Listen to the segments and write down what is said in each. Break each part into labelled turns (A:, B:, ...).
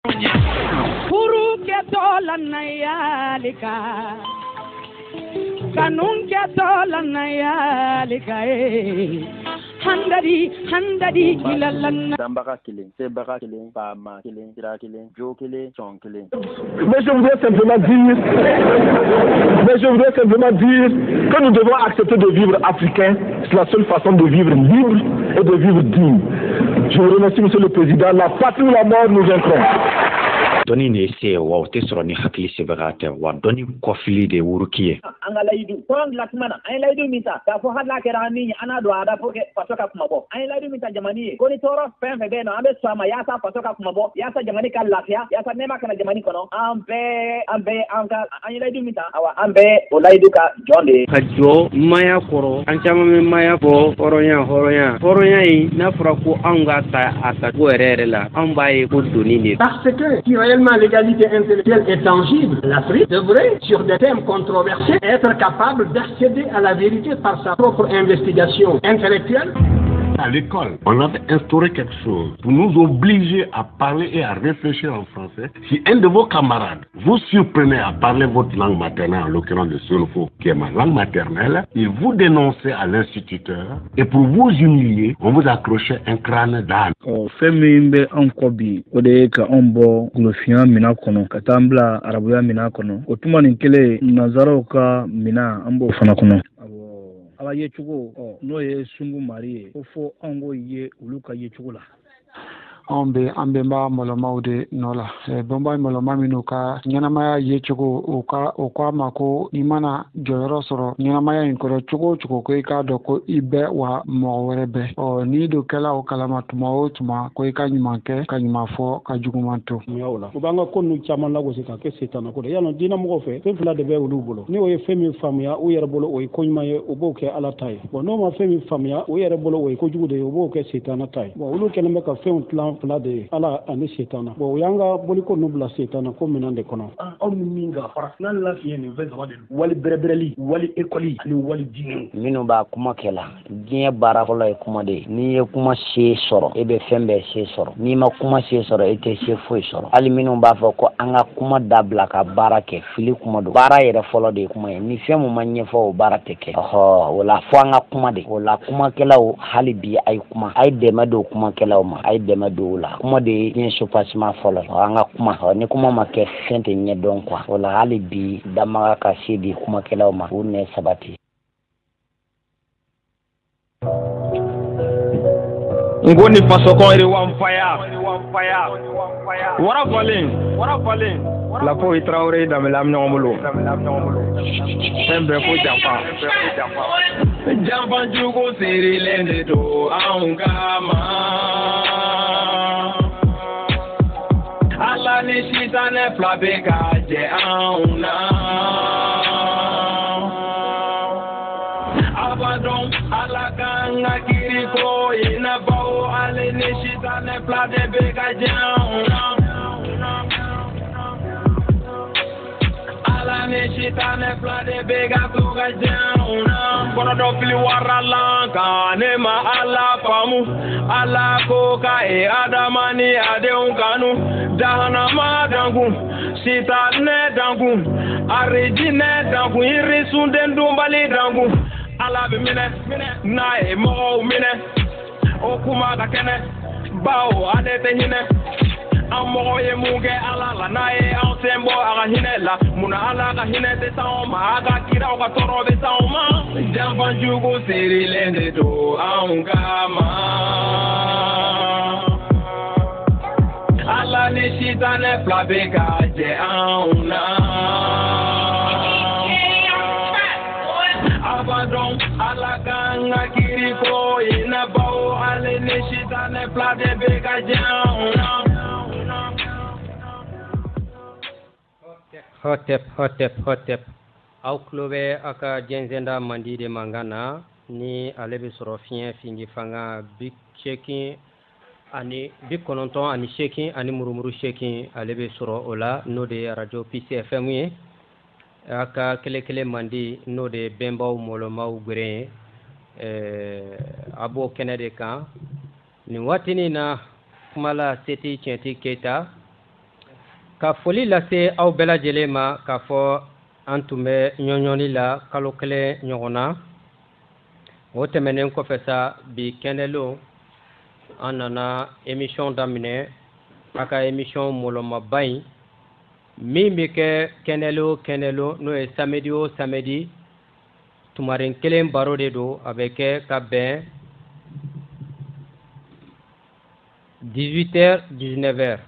A: Furu ketola nayalika kanun ketola nayalika handadi ilalan
B: Dambaka killing, Sebaka killing, Pama killing, Tira killing, Joe killing, Chong killing.
C: Mais je voudrais simplement dire que nous devons accepter de vivre africain. C'est la seule façon de vivre libre et de vivre digne. Je vous remercie, Monsieur le Président. La patrie ou la mort, nous vaincrons.
D: Doni ne se wa te sɔrɔ ni hakili sɛbɛga tɛ wa dɔni kɔfili de wuruki ye
E: an ka layidu kɔrɔn dilantumana an ye layidu min ta k'a fɔ hali n'a kɛra an ni an n'a don a da pour que faso ka kuma bɔ an ye layidu min ta jamani ye ko ni tɔɔrɔ fɛn fɛn bɛ yen nɔ an bɛ sɔn a ma yaasa faso ka kuma bɔ yaasa jamani ka lafiya yaasa nɛɛma kana jamani kɔnɔ an ye layidu min ta awa an bɛɛ o layidu ka jɔn de ye
F: ka jɔ maya kɔrɔ an caman bɛ maya bɔ hɔrɔnya in n'a fɔra ko anw ka ta a tacogo yɛrɛ la an b'a ye ko doni de
G: parce que si réellement l'égalité intellectuelle est tangible, l'Afrique devrait, sur des thèmes controversés, être capable d'accéder à la vérité par sa propre investigation intellectuelle.
H: À l'école, on avait instauré quelque chose pour nous obliger à parler et à réfléchir en français. Si un de vos camarades vous surprenait à parler votre langue maternelle, en l'occurrence le Solofo, qui est ma langue maternelle, il vous dénonçait à l'instituteur et pour vous humilier, on vous accrochait un crâne d'âne.
I: Femimbe ankobi odeka ombo glofia mina kono katambla arabuya mina kono otuma ninkele nazaro ka mina ambo fana kono ala ye chugo no ye sungu mari fo ango ye uluka ye chugo la
J: ambe ba moloma de nola bomba moloma minuka nyanamaya ye chugo oka mako imana joyoro soro nyanamaya inkoro chugo ko ka do ko ibe wa mowerebe o ni do kala o kala matuma o tuma ko ka nyumanke ka nyumafo ka jugumanto
K: yola ubanga konu chama la go se ka ke setana ko ya no dina mo fe fe fula de be wulu bolo ni o ye femi famia o yere bolo o ko nyuma ye o bo ke ala tay bo no ma femi famia o yere bolo o ko jugude o bo ke setana tay bo wulu ke me ka fe plan fula de ala ani setana bo yanga boli ko nubla setana ko minande kono
C: on minga farasnan la fiye ni vezwa de wali berebereli wali ekoli ni wali dinu
L: minu ba kuma kela diɲɛ baara fɔlɔ ye kuma de ni ye kuma se sɔrɔ e bɛ fɛn bɛɛ se sɔrɔ ni ma kuma se sɔrɔ e tɛ se foyi sɔrɔ hali minnu b'a fɔ ko an ka kuma dabila ka baara kɛ fili kuma do baara yɛrɛ fɔlɔ de ye kuma ye ni fɛn mun ma ɲɛfɔ o baara tɛ kɛ o la fɔ an ka kuma de o la kumakɛlaw hali bi a ye kuma a ye dɛmɛ don kumakɛlaw ma a ye dɛmɛ don o la kuma de ye supasima fɔlɔ an ka kuma ni kuma ma kɛ fɛn tɛ ɲɛ dɔn quoi o la hali bi damaga ka se di kumakɛlaw ma u nɛ sabati
M: ngoni faso ko iri wampaya wara falen la po itraure da melam nyomulu sembe ko jampa jugo siri lende to aungama ala ni shitane flabe kaje auna abadon ala kanga kiriko ina bao ale ni shitane flabe kaje auna ala ni shitane flabe kaje auna kono do fili waralanka ne ma ala pamu ala ko ka e adamani adeun kanu dahana ma dangu sita ne dangu ariji ne dangu irisun den dumbali dangu ala bi mine na e mo mine o kuma ka kene bawo ade te hine amo ye muge ala la na e an sembo aga hine la muna ala ka hine te tauma aga kira ka toro be tauma jamban jugo siri lende to aungama ala ni shitane flabe kaje auna abadon ala kanga kiriko ina bao ale ni shitane flabe kaje auna
F: hotep aw klobe aka jenzenda mandide mangana ni alebe soro fien fingi fanga big checking ani big kononton ani checking ani murumuru checking alebe soro ola no de radio PCFM ye aka kele mandi no de bembaw molomaw gure abo kenede kan ni watini na kumala seti chenti keta ka foli lase aw bɛɛ lajɛlen ma k'a fɔ an tun bɛ ɲɔɲɔli la kalo kelen ɲɔgɔn na o tɛmɛnen kɔfɛ sa bi kɛnɛlon an nana émission daminɛ a ka émission molomaba in min bɛ kɛ kɛnɛlon n'o ye samedi o samedi tumaren kelen baro de don a bɛ kɛ ka bɛn 18h 19h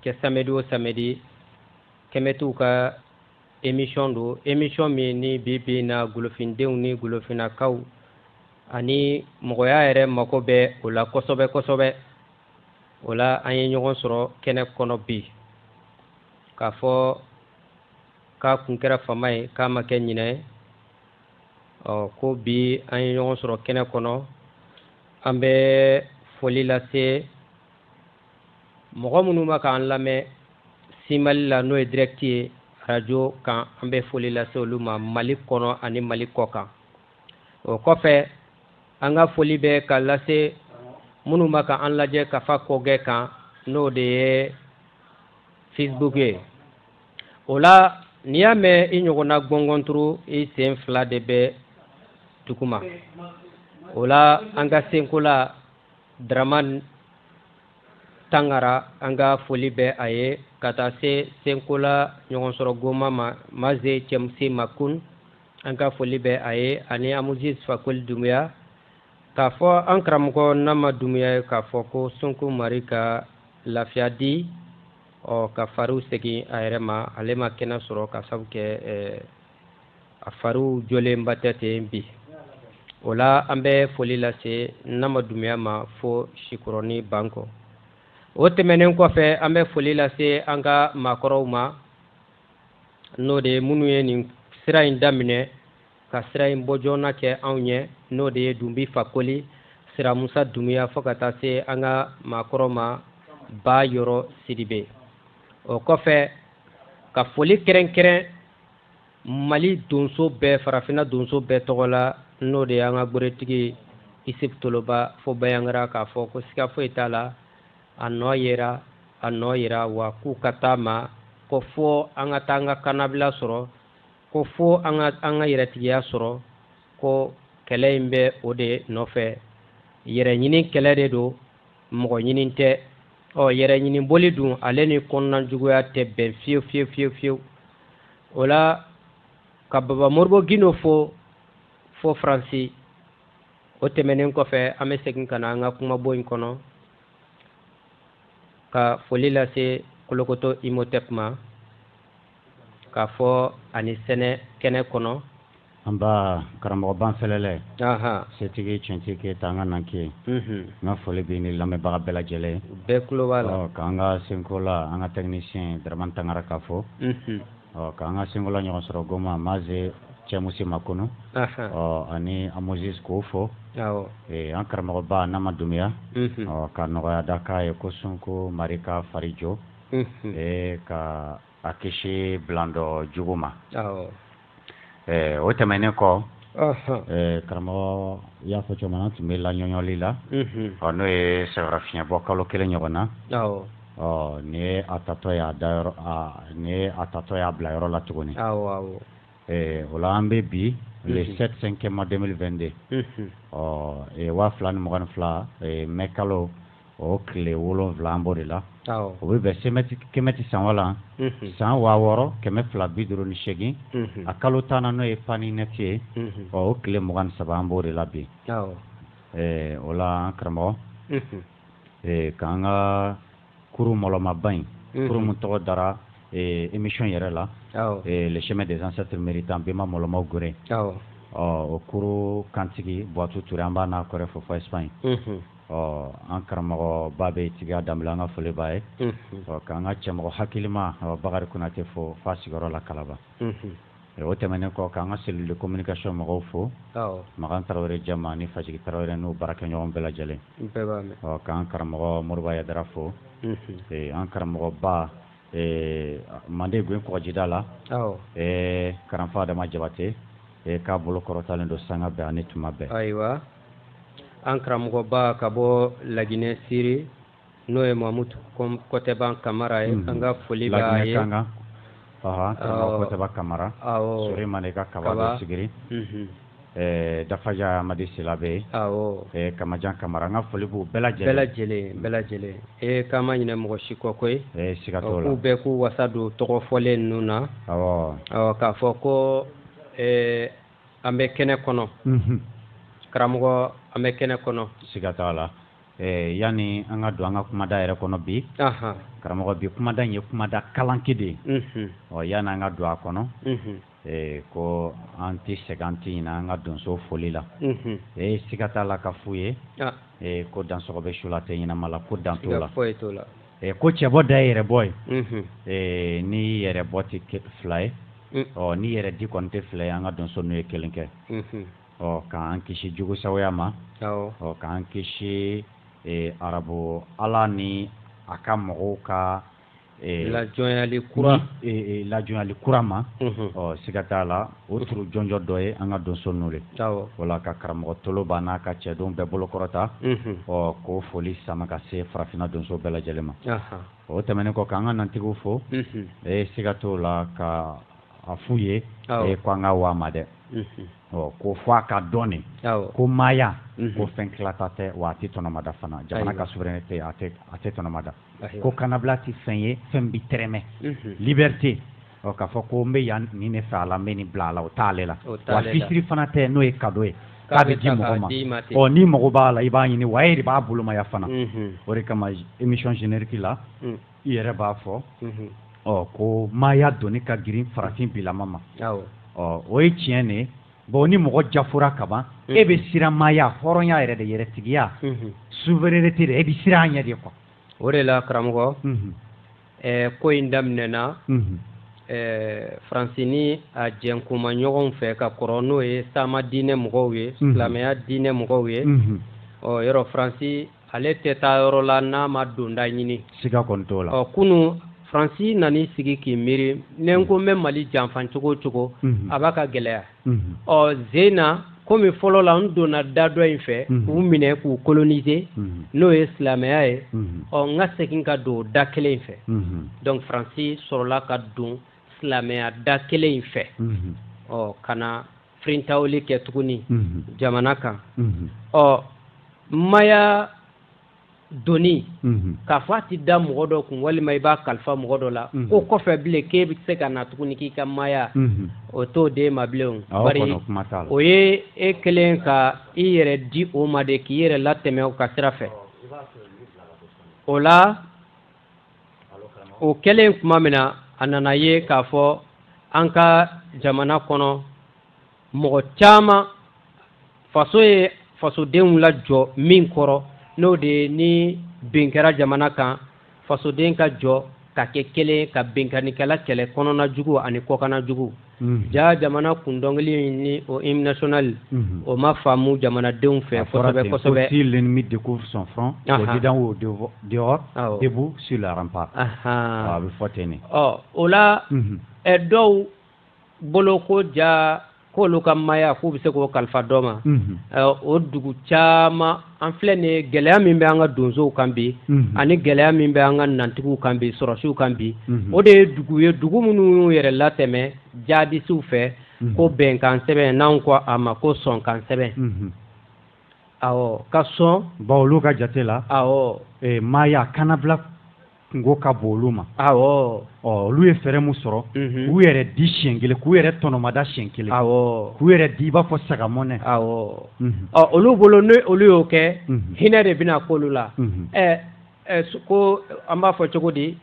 F: kɛ samedi o samedi kɛmɛtiw ka émission don émission min ni bi na golofindenw ni golofinnakaw ani mɔgɔya yɛrɛ mako bɛ o la kosɛbɛ o la an ye ɲɔgɔn sɔrɔ kɛnɛ kɔnɔ bi k'a fɔ k'a kun kɛra fama ye k'a ma kɛ ɲinɛ ko bi an ye ɲɔgɔn sɔrɔ kɛnɛ kɔnɔ an bɛ foli lase mɔgɔ minnu bɛ k'an lamɛn Simali la n'o ye direct ye radio kan an bɛ foli lase olu ma Mali kɔnɔ ani Mali kɔ kan o kɔfɛ an ka foli bɛ ka lase minnu bɛ k'an lajɛ kafa kɔgɛ kan n'o de ye Facebook ye o la n'i y'a mɛn i ɲɔgɔnna gɔngɔnturu i sen fila de bɛ duguma o la an ka senko la Dramane Tangara an ka foli bɛ a ye ka taa se senko la ɲɔgɔnsɔrɔ goma ma Maze Cɛmusi Makun an ka foli bɛ a ye ani Amuziz Fakoli Dunbuya k'a fɔ an karamɔgɔ Nama Dunbuya ye k'a fɔ ko Sonko Mari ka lafiya di ka fariw segin a yɛrɛ ma ale ma kɛnɛ sɔrɔ ka sabu kɛ a fariw jɔlenba tɛ ten bi o la an bɛ foli lase Nama Dunbuya ma fo Sikɔrɔni Banko o tɛmɛnen kɔfɛ an bɛ foli lase an ka maakɔrɔw ma n'o de ye minnu ye nin sira in daminɛ ka sira in bɔ joona kɛ anw ɲɛ n'o de ye Dunbi Fakoli Sira Musa Dunbuya fo ka taa se an ka maakɔrɔ ma Ba Yɔrɔ Sidibe o kɔfɛ ka foli kɛrɛnkɛrɛn Mali donso bɛɛ farafinna donso bɛɛ tɔgɔ la n'o de ye an ka gberetigi Isif Toloba fo Bayangara k'a fɔ ko siga foyi t'a la a nɔ yera wa k'u ka taa ma ko fo an ka taa an ka kannabila sɔrɔ ko fo an ka yɛrɛtigiya sɔrɔ ko kɛlɛ in bɛ o de nɔfɛ yɛrɛɲini kɛlɛ de don mɔgɔ ɲini tɛ yɛrɛɲini boli dun ale ni kɔnɔna juguya tɛ bɛn fiyewu o la ka Baba Moribo Gindo fo Faransi o tɛmɛnen kɔfɛ an bɛ segin ka na an ka kumabɔ in kɔnɔ ka foli lase Kolokoto Imhotep ma k'a fɔ ani sɛnɛ kɛnɛ kɔnɔ
N: an ba karamɔgɔ Banfɛlɛlɛ setigi Tiɲɛtigi Keyita an ka nanke n ka foli bɛ ni lamɛnbaga bɛɛ lajɛlen
F: bɛɛ tulo b'a la
N: k'an ka senko la an ka technicien Dramane Tangara k'a fɔ k'an ka senko la ɲɔgɔn sɔrɔ Goma Maze Cɛmusi Makunu ani Amuziz k'o fɔ an karamɔgɔba Nama Dunbuya ka nɔgɔya da k'a ye ko Sonko Mari ka fari jɔ ka a kisi bilandɔ jugu ma o tɛmɛnen kɔ karamɔgɔ y'a fɔ cogo min na an tun bɛ laɲɔɲɔli la n'o ye sɛgɛrɛ fiɲɛbɔ kalo kelen ɲɔgɔn na nin ye a tatɔ y'a bila yɔrɔ la tuguni o la an bɛ bi le 7/5 mois 2022 2022 mai kalo o tile 7 an b'o de la o bɛ bɛn kɛmɛti san wala san 6258 a kalo 10 na n'o ye paninɛti ye o tile 23 an b'o de la bi o la an karamɔgɔ k'an ka kuru mɔlɔmaba in kuru min tɔgɔ dara émission yɛrɛ la le chemin des ancêtres méritants Bema Mɔlɔmaw Gore o kuru kantigi Buwatu Ture an b'a n'a kɔrɛ fɔ Espagne an karamɔgɔ ba bɛ tigiya damila an ka foli b'a ye k'an ka cɛmɔgɔ hakilima Bakari Konate fo f'a sigiyɔrɔ la Kalaba o tɛmɛnen kɔ k'an ka cellule de communication mɔgɔw fo Magan Tarawele Jama ni Fajigi Tarawele n'u baarakɛɲɔgɔn bɛɛ lajɛlen k'an karamɔgɔ Moriba Yadara fo an karamɔgɔ ba Mande Gwen Kɔgɔjida la Karanfa Adama Jabate k'a bolo kɔrɔtalen don sanga bɛɛ ani tuma bɛɛ
F: ayiwa an karamɔgɔba ka bɔ Laginɛ Siri n'o ye Mamutu Koteba Kamara ye an ka foli b'a ye
N: karamɔgɔ Koteba Kamara Sori Malega Kaba bɛ sigiri Dafaja Amadi Sila bɛ yen Kamajan Kamara an ka foli b'u bɛɛ lajɛlen
F: k'an ma ɲinɛ mɔgɔ si kɔ koyi
N: siga t'o la
F: k'u bɛɛ k'u wasa don tɔgɔ fɔlen ninnu na k'a fɔ ko an bɛ kɛnɛ kɔnɔ karamɔgɔ an bɛ kɛnɛ kɔnɔ
N: siga t'a la yani an ka don an ka kumada yɛrɛ kɔnɔ bi karamɔgɔ bi kumada in ye kumada kalanki de ye yani an ka don a kɔnɔ ko an tɛ sɛgɛn an tɛ ɲinɛ an ka donso foli la siga t'a la ka f'u ye ko dansɔgɔ bɛ su la tɛ ɲɛnama la ko dan t'o la ko cɛbɔ da ye yɛrɛbɔ ye ni yɛrɛbɔ tɛ fila ye ni yɛrɛ di kɔni tɛ fila ye an ka donso n'u ye kelen kɛ k'an kisi jugusagoya ma k'an kisi arabu ala ni a ka mɔgɔw ka
F: lajɔnyali
N: kura ma siga t'a la o turu jɔnjɔ dɔ ye an ka donso n'u ye wala ka karamɔgɔ Toloba n'a ka cɛdenw bɛɛ bolokɔrɔta k'o foli sama ka se farafinna donso bɛɛ lajɛlen ma o tɛmɛnen kɔ k'an ka nantigiw fo siga t'o la ka a f'u ye ko an ka wa ma dɛ ko fɔ a ka dɔn ne ko maaya ko fɛn tilata tɛ wa a tɛ tɔnɔmada fana jamana ka souveraineté a tɛ tɔnɔmada ko kanabila tɛ fɛn ye fɛn bi tɛrɛmɛ liberté k'a fɔ ko n bɛ yan nin ne fɛ a la n bɛ nin bila a la o t'ale la wa fisiri fana tɛ n'o ye cadeau ye k'a bɛ di mɔgɔ ma ni mago b'a la i b'a ɲini wa e de b'a bolomaya fana o de kama émission générique la i yɛrɛ b'a fɔ ko maaya doni ka girin farafin bilama ma o ye tiɲɛ ne bon ni mɔgɔ jafura ka ban e bɛ siran maaya hɔrɔnya yɛrɛ de yɛrɛtigiya souveraineté de e bɛ siran a ɲɛ de quoi
F: o de la karamɔgɔ ko in daminɛna Faransi ni a jɛnkuma ɲɔgɔnw fɛ ka kɔrɔ n'o ye Sama diinɛ mɔgɔw ye silamɛya diinɛ mɔgɔw ye yɔrɔ Faransi ale tɛ taa yɔrɔ la n'a ma donda ɲini
N: siga kɔni t'o la
F: kunu Faransi nan'i sigi k'i miiri ne ko n bɛ Mali janfa cogo o cogo a b'a ka gɛlɛya Zena komi fɔlɔ la n donna da dɔ in fɛ k'u minɛ k'u coloniser n'o ye silamɛya ye n ka segin ka don da kelen in fɛ donc Faransi sɔrɔla ka don silamɛya da kelen in fɛ ka na firintawuli kɛ tuguni jamana kan maya doni k'a fɔ a tɛ da mɔgɔ dɔ kun walima i b'a kalifa mɔgɔ dɔ la ko kɔfɛ bilen k'e bɛ se ka na tuguni k'i ka maya o t'o d'e ma bilen bari o ye e kelen ka i yɛrɛ di o ma de k'i yɛrɛ latɛmɛ o ka sira fɛ o la o kɛlen tuma min na a nana ye k'a fɔ an ka jamana kɔnɔ mɔgɔ caman faso ye fasodenw lajɔ min kɔrɔ n'o de ni bin kɛra jamana kan fasoden ka jɔ ka kɛ kelen ka binkanikɛla kɛlɛ kɔnɔna jugu ani kɔkana jugu jamana kundɔnkili ni o hymne national o ma faamu jamanadenw fɛ kosɛbɛ kosɛbɛ.
N: Si l'ennemi découvre son front le président au dehors debout sur la rempart a bɛ fɔ ten ne
F: o la dɔw bolo ko k'olu ka maya k'u bɛ se k'o kalifa dɔ ma o dugu caman an filɛ nin ye gɛlɛya min bɛ an ka donsow kan bi ani gɛlɛya min bɛ an ka nantigiw kan bi sɔrɔsiw kan bi o de ye dugu minnu yɛrɛ latɛmɛ jadisiw fɛ ko bɛnkan sɛbɛn n'anw ko a ma ko sɔnkan sɛbɛn ka sɔn
N: olu ka jate la maya kanabila kungo ka bon olu ma olu ye fɛɛrɛ min sɔrɔ k'u yɛrɛ di siɲɛ kelen k'u yɛrɛ tɔnɔmada siɲɛ kelen k'u yɛrɛ di i b'a fɔ sagamɔnɛ
F: olu bolo ni olu y'o kɛ hinɛ de bɛna k'olu la ko an b'a fɔ cogo di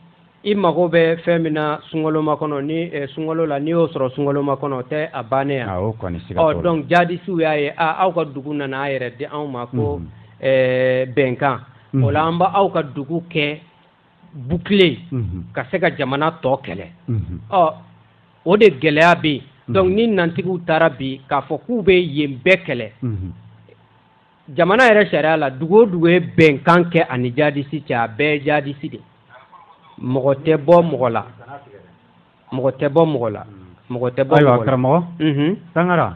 F: i mago bɛ fɛn min na sunkaloma kɔnɔ ni sunkalo la n'i y'o sɔrɔ sunkaloma kɔnɔ o tɛ a bannen yan donc jadisiw y'a ye aw ka dugu nana a yɛrɛ di anw ma ko bɛnkan o la an b'aw ka dugu kɛ boucler ka se ka jamana tɔ kɛlɛ o de gɛlɛya bɛ yen donc ni nantigiw taara bi k'a fɔ k'u bɛ yen bɛɛ kɛlɛ jamana yɛrɛ sariya la dugu o dugu ye bɛnkan kɛ ani jadisi cɛ a bɛɛ ye jadisi de mɔgɔ tɛ bɔ mɔgɔ la
N: ayiwa karamɔgɔ Tangara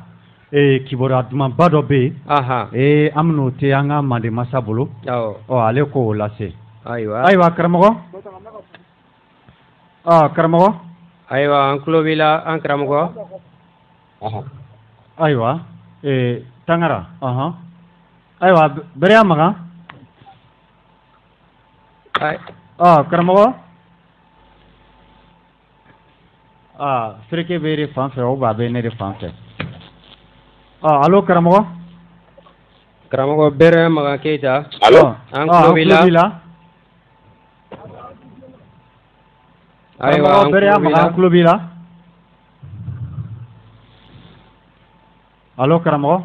N: kibaruya dumanba dɔ bɛ yen an bɛn'o tɛ an ka Mande masa bolo ale k'o lase Aywa karamɔgɔ. Karamɔgɔ.
F: Aywa an tulo b'i la an karamɔgɔ.
N: Aywa Tangara. Aywa bɛrɛ y'a magan. Karamɔgɔ. Fereke bɛ de fan fɛ ou a bɛ ne de fan fɛ. Allo karamɔgɔ.
F: Karamɔgɔ bɛrɛ magan Keyita. Allo. An tulo b'i la.
N: Aywa bɛrɛ y'a magan an tulo b'i la. Allo karamɔgɔ.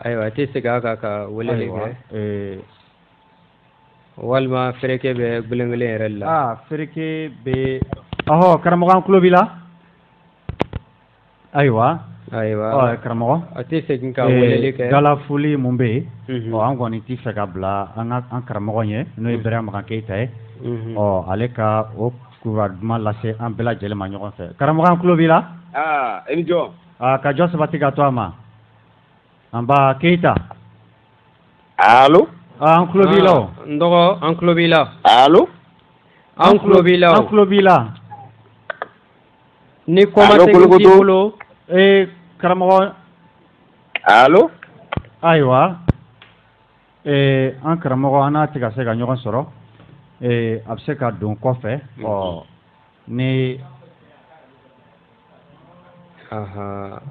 F: Ayiwa tɛ se k'a kan ka weleli kɛ. Walima Fereke bɛ gwelen yɛrɛ la.
N: Fereke bɛ karamɔgɔ an tulo b'i la. Ayiwa karamɔgɔ.
F: A tɛ segin ka weleli kɛ.
N: Dalafoli mun bɛ yen an kɔni t'i fɛ ka bila an karamɔgɔ ɲɛ n'o ye Bɛrɛ Magan Keyita ye. Ale ka o kibaruya duman lase an bɛɛ lajɛlen ma ɲɔgɔn fɛ. Karamɔgɔ an tulo b'i la.
O: I ni jɔ.
N: Ka jɔ sabati ka to a ma. Anba Keyita.
O: Allo.
N: An tulo b'i la.
F: N dɔgɔ an tulo b'i la.
O: Allo.
F: An tulo b'i la.
N: An tulo b'i la.
F: Ni kɔmasegin b'i bolo.
N: Karamɔgɔ.
O: Allo.
N: Ayiwa. An karamɔgɔ an n'a tɛ ka se ka ɲɔgɔn sɔrɔ. A bɛ se ka don kɔfɛ. Ni.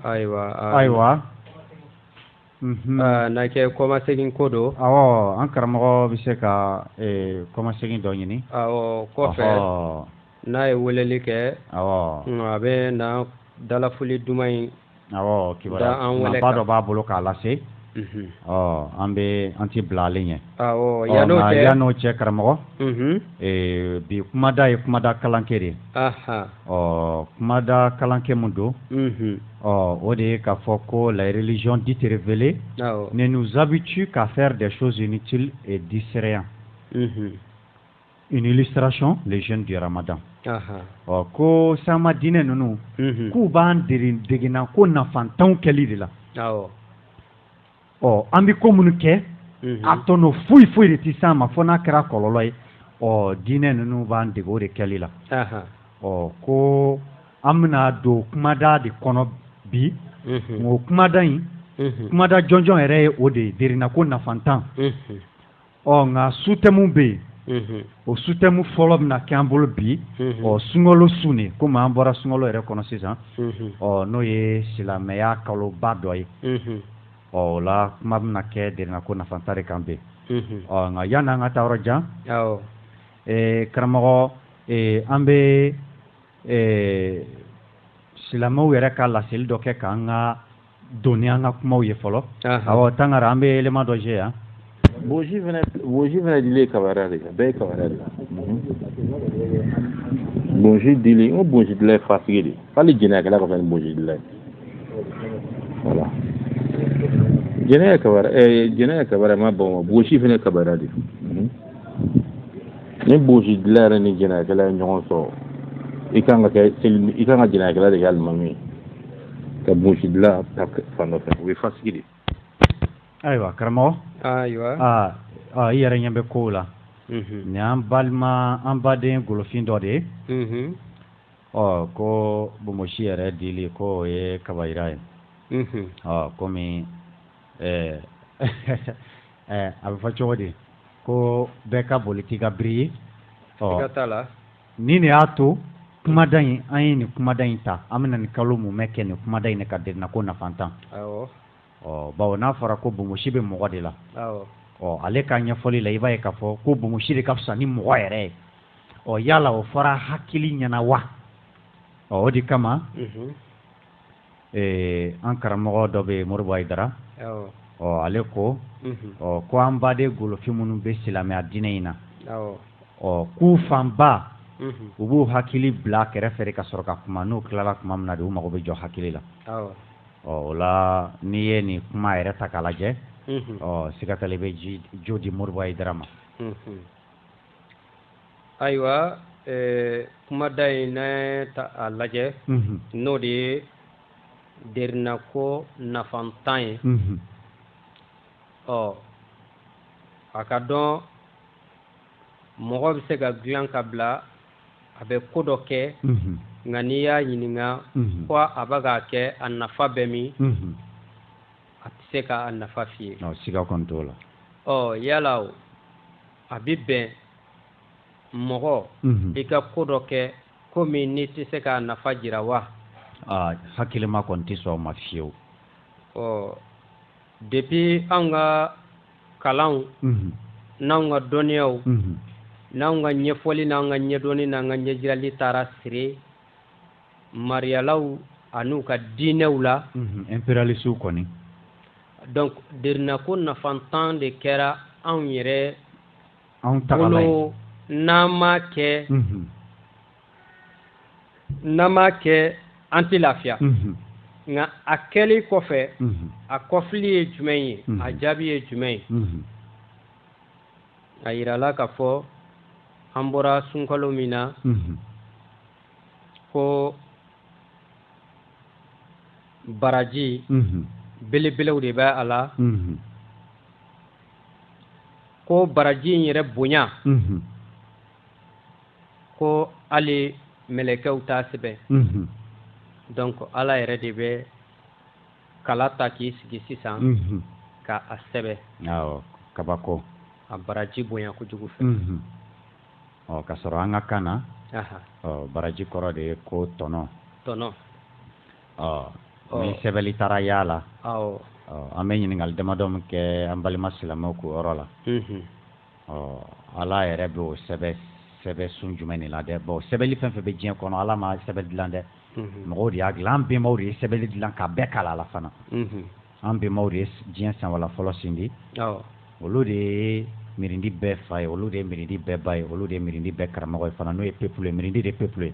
N: Ayiwa.
F: Na kɛ kɔmasegin ko don.
N: An karamɔgɔ bɛ se ka kɔmasegin dɔ ɲini.
F: Kɔfɛ n'a ye weleli kɛ. A bɛ na dalafoli duman in.
N: Kibaruya ba dɔ b'a bolo k'a lase. An ti bila ale ɲɛ. Yan'o cɛ karamɔgɔ. Bi kumada ye kumada kalankɛ de. Kumada kalankɛ mun don. O de ye k'a fɔ ko la religion dite révélée ne nous habitue qu'à faire des choses inutiles et distrayants. Une illustration, les jeunes du Ramadan. Ko sama diinɛ ninnu k'u b'an degena ko nafantanw kɛli de la. An bɛ ko minnu kɛ a tɔnɔ foyi de tɛ s'an ma fo n'a kɛra kɔlɔlɔ ye. Diinɛ ninnu b'an dege o de kɛli la. Ko an bɛna don kumada de kɔnɔ bi. O kumada in kumada jɔnjɔn yɛrɛ ye o de ye derina ko nafantan. Nka sutɛmu bɛ yen. O sutɛmu fɔlɔ bɛna kɛ an bolo bi. Sunkalo su ne komi an bɔra sunkalo yɛrɛ kɔnɔ sisan. N'o ye silamɛya kaloba dɔ ye. O la kuma bɛna kɛ derina ko nafantan de kan bi. Nka yan'an ka taa yɔrɔ jan. Karamɔgɔ an bɛ silamɛw yɛrɛ ka laseli dɔ kɛ k'an ka donni an ka kumaw ye fɔlɔ. Tangara an bɛ élément dɔ jouer yan.
B: Boji fana dili ye kabariya de ye, a bɛɛ ye kabariya de ye. Boji dili, n ko boji dila ye fasigi de ye. Hali jɛnɛyakɛla ka fɛn ni boji dila ye. Voilà. Jɛnɛya kabariya ma ban wa, boji fana ye kabariya de ye. Ni boji dila yɛrɛ ni jɛnɛyakɛla ye ɲɔgɔn sɔrɔ, i kan ka jɛnɛyakɛla de kɛ alimami ye. Ka boji dila ta fan dɔ fɛ, o ye fasigi de ye.
N: Ayiwa karamɔgɔ.
F: Ayiwa.
N: I yɛrɛ ɲɛ bɛ kow la. Nin y'an baden golofin dɔ de ye. Ko bomosi yɛrɛ dili ko o ye kabayira ye. Komi a bɛ fɔ cogo di ko bɛɛ ka boli t'i ka biri ye.
F: Siga t'a la.
N: Ni ne y'a to kumada in an ye nin kumada in ta an bɛna nin kalo mun mɛ kɛ nin kumada in de ka derina ko nafantan. Bawo n'a fɔra ko bomosi bɛ mɔgɔ de la. Ale ka ɲɛfɔli la i b'a ye k'a fɔ ko bomosi de ka fisa ni mɔgɔ yɛrɛ ye. Yala o fɔra hakili ɲɛna wa? O de kama an karamɔgɔ dɔ bɛ yen Moribo Ayidara. Ale ko ko an baden golofin minnu bɛ silamɛya diinɛ in na. K'u fanba u b'u hakili bila kɛrɛfɛ de ka sɔrɔ ka kuma n'u tilala kuma min na de u mago bɛ jɔ hakili la. O la n'i ye nin kuma yɛrɛ ta k'a lajɛ siga t'a la i bɛ jo di Moribo Ayidara ma.
F: Ayiwa kumada in n'a ta a lajɛ n'o de ye derinako nafantan ye. a ka dɔn mɔgɔ bɛ se ka dilan ka bila a bɛ ko dɔ kɛ nka n'i y'a ɲininka ko a bɛ k'a kɛ a nafa bɛ min a tɛ se ka a nafa f'i ye.
N: siga kɔni t'o la.
F: yala a bɛ bɛn mɔgɔ i ka ko dɔ kɛ komi n'i tɛ se k'a nafa jira wa.
N: hakilima kɔni tɛ sɔn o ma fiyewu.
F: depuis an ka kalanw n'anw ka dɔnniyaw n'anw ka ɲɛfɔli n'anw ka ɲɛdɔnni n'an ka ɲɛjirali taara siri mariyalaw an'u ka diinɛw la.
N: impérialistes kɔni.
F: donc derinako nafantan de kɛra anw yɛrɛ
N: bolo
F: n'an m'a kɛ an tɛ lafiya. nka a kɛli kɔfɛ a kɔfili ye jumɛn ye a jaabi ye jumɛn ye. a yirala k'a fɔ an bɔra sunkalo min na ko baraji belebelew de bɛ a la ko baraji in yɛrɛ bonya ko hali mɛlɛkɛw t'a sɛbɛn. donc ala yɛrɛ de bɛ kala ta k'i sigi sisan ka a sɛbɛn.
N: kabako.
F: a baraji bonya kojugu fɛ.
N: ka sɔrɔ an ka kan na baraji kɔrɔ de ye ko tɔnɔ. ni sɛbɛnli taara y'a la an bɛ ɲininkali damadɔ min kɛ an balima silamɛw k'o yɔrɔ la. ala yɛrɛ bɛ o sɛbɛn sun jumɛn de la dɛ. sɛbɛnli fɛn fɛn bɛ diɲɛ kɔnɔ ala ma sɛbɛn dilan dɛ. mɔgɔw de y'a dilan an bɛnbaw de ye sɛbɛnli dilan ka bɛɛ kala la fana. an bɛnbaw de ye diɲɛ sanwala fɔlɔ sindi. olu de ye mirindi bɛɛ fa ye olu de ye mirindi bɛɛ ba ye olu de ye mirindi bɛɛ karamɔgɔ ye fana n'o ye peuple ye mirindi de ye peuple ye.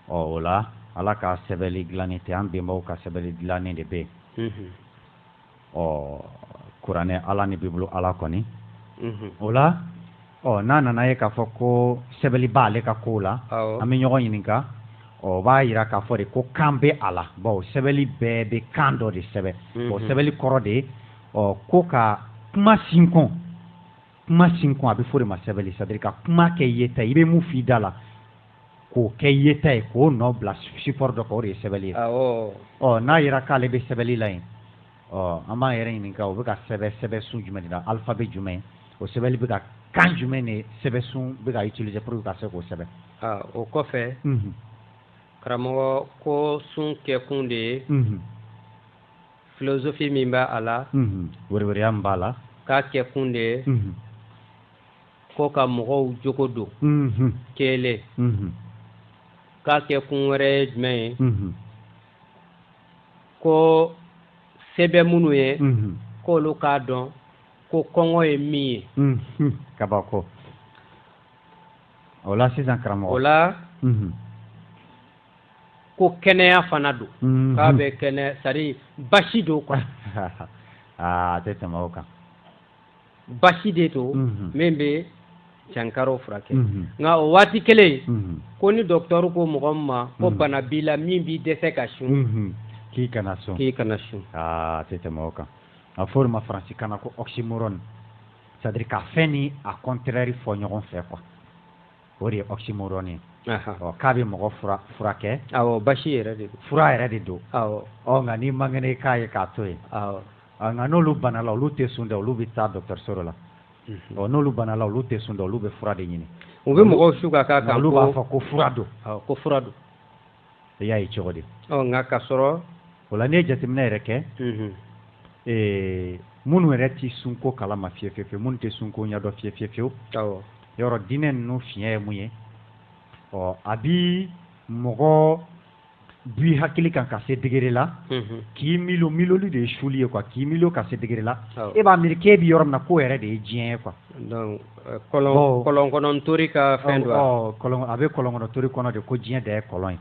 N: o la ala ka sɛbɛnli dilanni tɛ an bɛnbaw ka sɛbɛnli dilanni de bɛ yen. kuranɛ ala ni bibulu ala kɔni. o la n'a nana ye k'a fɔ ko sɛbɛnli b'ale ka kow la an bɛ ɲɔgɔn ɲininka. o b'a yira k'a fɔ de ko kan bɛ a la. sɛbɛnli bɛɛ bɛ kan dɔ de sɛbɛn. sɛbɛnli kɔrɔ de ko ka kuma sinkɔn a bɛ fɔ de ma sɛbɛnli c'est à dire ka kuma kɛ yeta i bɛ mun f'i da la k'o kɛ yeta ye k'o nɔ bila support dɔ kan o de ye sɛbɛnli ye. n'a yira k'ale bɛ sɛbɛnli la yen an b'an yɛrɛ ɲininka o bɛ ka sɛbɛn sun jumɛn de la alphabet jumɛn o sɛbɛnli bɛ ka kan jumɛn de sɛbɛn sun bɛ ka utiliser pour que ka se k'o sɛbɛn.
F: o kɔfɛ karamɔgɔ ko sun kɛkun de ye philosophie min b'a a la.
N: wɛrɛwɛrɛya min b'a la.
F: k'a kɛkun de ye ko ka mɔgɔw jogo don kelen. k'a kɛkun wɛrɛ ye jumɛn ye ko sɛbɛn minnu ye k'olu k'a dɔn ko kɔngɔ ye min ye.
N: kabako. o la sisan karamɔgɔ.
F: o la ko kɛnɛya fana don. k'a bɛ kɛnɛ c'est-à-dire basi don quoi.
N: a tɛ tɛmɛ o kan.
F: basi de to min bɛ cankaraw furakɛ. nka o waati kelen ko ni docteur ko mɔgɔ min ma ko bana b'i la min b'i dɛsɛ ka sun.
N: k'i kana sun. a tɛ tɛmɛ o kan. a fɔ o de ma faransikan na ko oxymorone c'est à dire ka fɛn ni a contraire fɔ ɲɔgɔn fɛ quoi o de ye oxymorone ye. k'a bɛ mɔgɔ furakɛ.
F: basi yɛrɛ de don.
N: fura yɛrɛ de don. nka n'i man kɛnɛ i k'a ye k'a to yen. nka n'olu bana la olu tɛ sun dɛ olu bɛ taa dɔgɔtɔrɔso la. n'olu bana la olu tɛ sun dɛ olu bɛ fura de ɲini.
F: u bɛ mɔgɔw su ka k'a kan
N: olu b'a fɔ ko fura don.
F: ko fura don.
N: i y'a ye cogo di.
F: nka ka sɔrɔ.
N: o la n'i ye jateminɛ yɛrɛ kɛ. minnu yɛrɛ tɛ sunko kalama fiyewu fiyewu minnu tɛ sunko ɲɛdɔn fiyewu fiyewu. yɔrɔ diinɛ ninnu fiɲɛ ye mun ye. a bi mɔgɔ b'i hakili kan ka se degré la k'i miliyɔn de ye suli ye quoi k'i miliyɔn ka se degré la e b'a miiri k'e bɛ yɔrɔ min na k'o yɛrɛ de ye diɲɛ ye quoi.
F: donc kɔlɔnkɔnɔntori ka fɛn don
N: a bɛ kɔlɔnkɔnɔntori kɔnɔ de ko diɲɛ de ye kɔlɔn ye.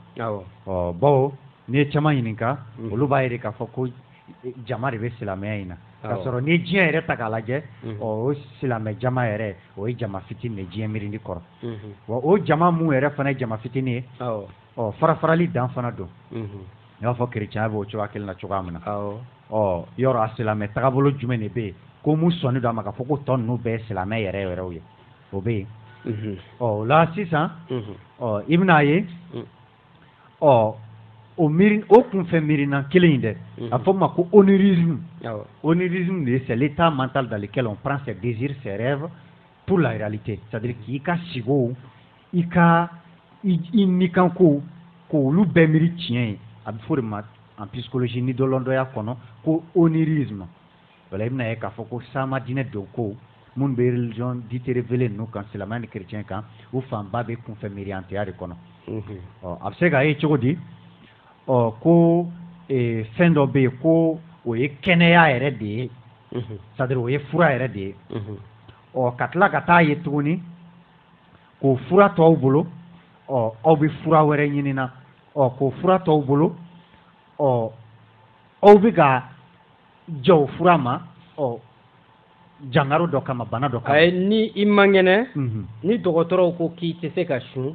N: bawo n'i ye caman ɲininka olu b'a yɛrɛ k'a fɔ ko jama de bɛ silamɛya in na k'a sɔrɔ n'i ye diɲɛ yɛrɛ ta k'a lajɛ o silamɛ jama yɛrɛ o ye jama fitinin de diɲɛ miirindi kɔrɔ wa o jama mun yɛrɛ fana ye jama fitinin ye farafarali dan fana don i b'a fɔ kerecɛnya b'o cogoya kelen na cogoya min na yɔrɔ a silamɛ tagabolo jumɛn de bɛ yen ko mu sɔnni don a ma k'a fɔ ko tɔ ninnu bɛɛ ye silamɛ yɛrɛ yɛrɛw ye o bɛ yen o la sisan i bɛn'a ye o kunfɛ miirina kelen in dɛ a fɔ ma ko onirisme onirisme de c'est l'état mental dans lequel on prend ses désirs ses rêves pour la réalité c'est-à-dire k'i ka sigo i ka i nikanko k'olu bɛɛ miiri tiɲɛ ye a bɛ fɔ de ma en psychologie ni dɔlɔndɔya kɔnɔ ko onirisme wala i bɛna ye k'a fɔ ko sama diinɛ don ko minnu bɛ religion dite révélée ninnu kan silamɛya ni chrétien kan u fanba bɛ kunfɛ miiriyantɛya de kɔnɔ a bɛ se k'a ye cogo di ko fɛn dɔ bɛ yen ko o ye kɛnɛya yɛrɛ de ye c'est-à-dire o ye fura yɛrɛ de ye ka tila ka taa ye tuguni k'o fura tɔw bolo aw bɛ fura wɛrɛ ɲini na k'o fura tɔw bolo aw bɛ ka jɛ o fura ma jangaro dɔ kama bana dɔ kama.
F: Ni i man kɛnɛ ni dɔgɔtɔrɔw ko k'i tɛ se ka sun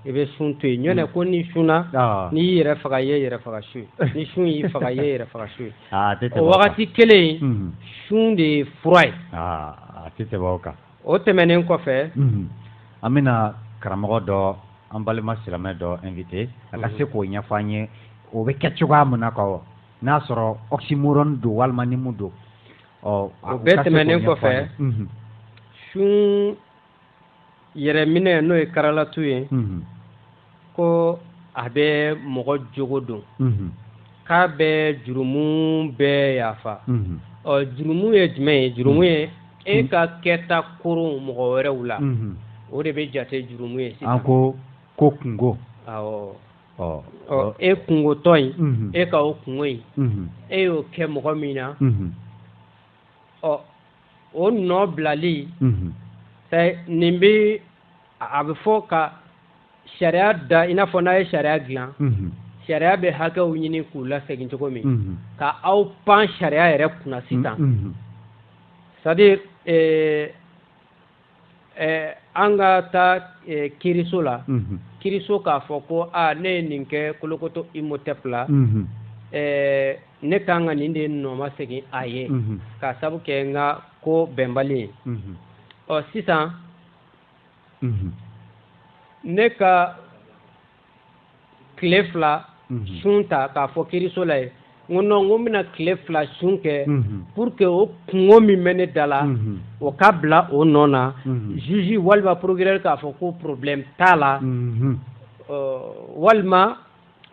F: i bɛ sun to yen ɲɔnɛ ko ni sunna n'i y'i yɛrɛ faga ye yɛrɛ faga su ni sun y'i faga ye yɛrɛ faga su o wagati kelen sun de ye fura ye
N: a tɛ tɛmɛ o kan
F: o tɛmɛnen kɔfɛ
N: an bɛna karamɔgɔ dɔ an balima silamɛ dɔ invité a ka se k'o ɲɛfɔ an ye o bɛ kɛ cogoya min na ka n'a sɔrɔ oxymoron don walima ni mun don
F: o bɛɛ tɛmɛnen kɔfɛ sun yɛrɛminɛ n'o ye karalatu ye ko a bɛ mɔgɔ jogo don k'a bɛ jurumu bɛɛ yafa jurumu ye jumɛn ye jurumu ye e ka kɛta koron mɔgɔ wɛrɛw la o de bɛ jate jurumu ye sisan
N: an ko kungo
F: e kungotɔ in e ka o kungo in e y'o kɛ mɔgɔ min na o nɔ bilali nin bɛ a bɛ fɔ ka sariya da i n'a fɔ n'a ye sariya dilan sariya bɛ hakɛw ɲini k'u lasegin cogo min ka aw pan sariya yɛrɛ kunna sisan c'est-à-dire an ka taa kiriso la kiriso k'a fɔ ko ne ye nin kɛ Kolokoto Imhotep la ne kan ka nin de nɔma segin a ye k'a sabu kɛ n ka ko bɛnbali ye sisan ne ka tile 2 sun ta k'a fɔ kiriso la ye n ko non n ko n bɛna tile 2 sun kɛ pour que o kungo min bɛ ne da la o ka bila o nɔ na juge walima procureur k'a fɔ ko problème t'a la walima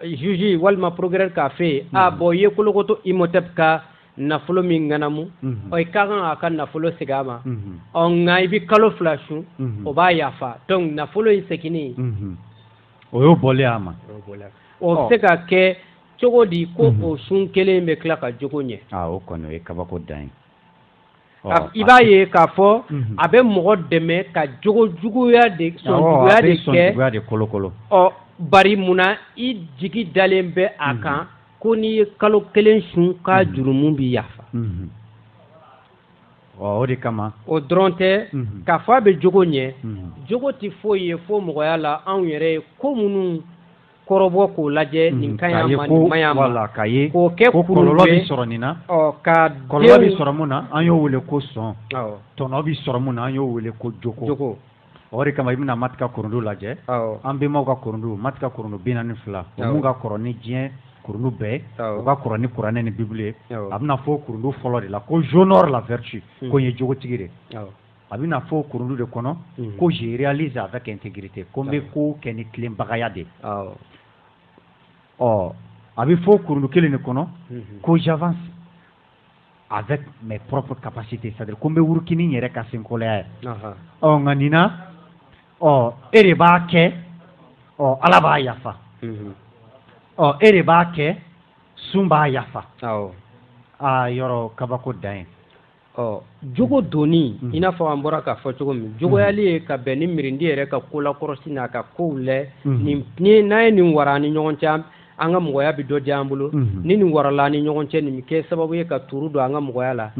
F: juge walima procureur k'a fɛ yen bon i ye Kolokoto Imhotep ka nafolo min ŋanamu i ka kan a ka nafolo segin a ma nka i bɛ kalo 2 sun o b'a yafa donc nafolo in seginni
N: o y'o bɔlen a ma
F: o bɛ se ka kɛ cogo di ko o sun kelen bɛ tila ka jogo ɲɛ
N: o kɔni o ye kabako dan ye
F: i b'a ye k'a fɔ a bɛ mɔgɔ dɛmɛ ka jogo juguya de sɔnjuguya de kɛ
N: kolokolo
F: bari munna i jigi dalen bɛ a kan ko n'i ye kalo 1 sun ka jurumu bi yafa
N: o de kama
F: o dɔrɔn tɛ k'a fɔ a bɛ jogo ɲɛ jogo tɛ foyi ye fo mɔgɔya la anw yɛrɛ ye ko minnu kɔrɔbɔ k'o lajɛ nin ka ɲi ma nin man ɲi ma k'o kɛ
N: kɔlɔlɔ bɛ sɔrɔ nin na
F: ka
N: kɔlɔlɔ bɛ sɔrɔ mun na an y'o wele ko sɔn tɔnɔ bɛ sɔrɔ mun na an y'o wele ko jogo o de kama i bɛna Matika Korondou lajɛ an bɛnbaw ka Korondou Matika Korondou 42 o mun ka kɔrɔ ni diɲɛ Korondou bɛɛ o ka kɔrɔ ni kuranɛ ni Bible ye a bɛna fɔ Korondou fɔlɔ de la ko j'honore la vertu ko n ye jogotigi de a bɛna fɔ Korondou de kɔnɔ ko je réalise avec intégrité ko n bɛ ko kɛ ni tilenbagaya de a bɛ fɔ Korondou kelen de kɔnɔ ko j'avance avec mes propres capacités c'est-à-dire ko n bɛ wurukini yɛrɛ ka senkolaya ye nka nin na e de b'a kɛ Ala b'a yafa e de b'a kɛ sun b'a yafa yɔrɔ kabako dan ye
F: jogo doni i n'a fɔ an bɔra k'a fɔ cogo min jogoyali ye ka bɛn ni mirindi yɛrɛ ka kolakɔrɔsi n'a ka kow lɛ n'a ye nin wara ni ɲɔgɔn cɛ an ka mɔgɔya bɛ dɔ diya an bolo ni nin warala ni ɲɔgɔn cɛ nin bɛ kɛ sababu ye ka turu don an ka mɔgɔya la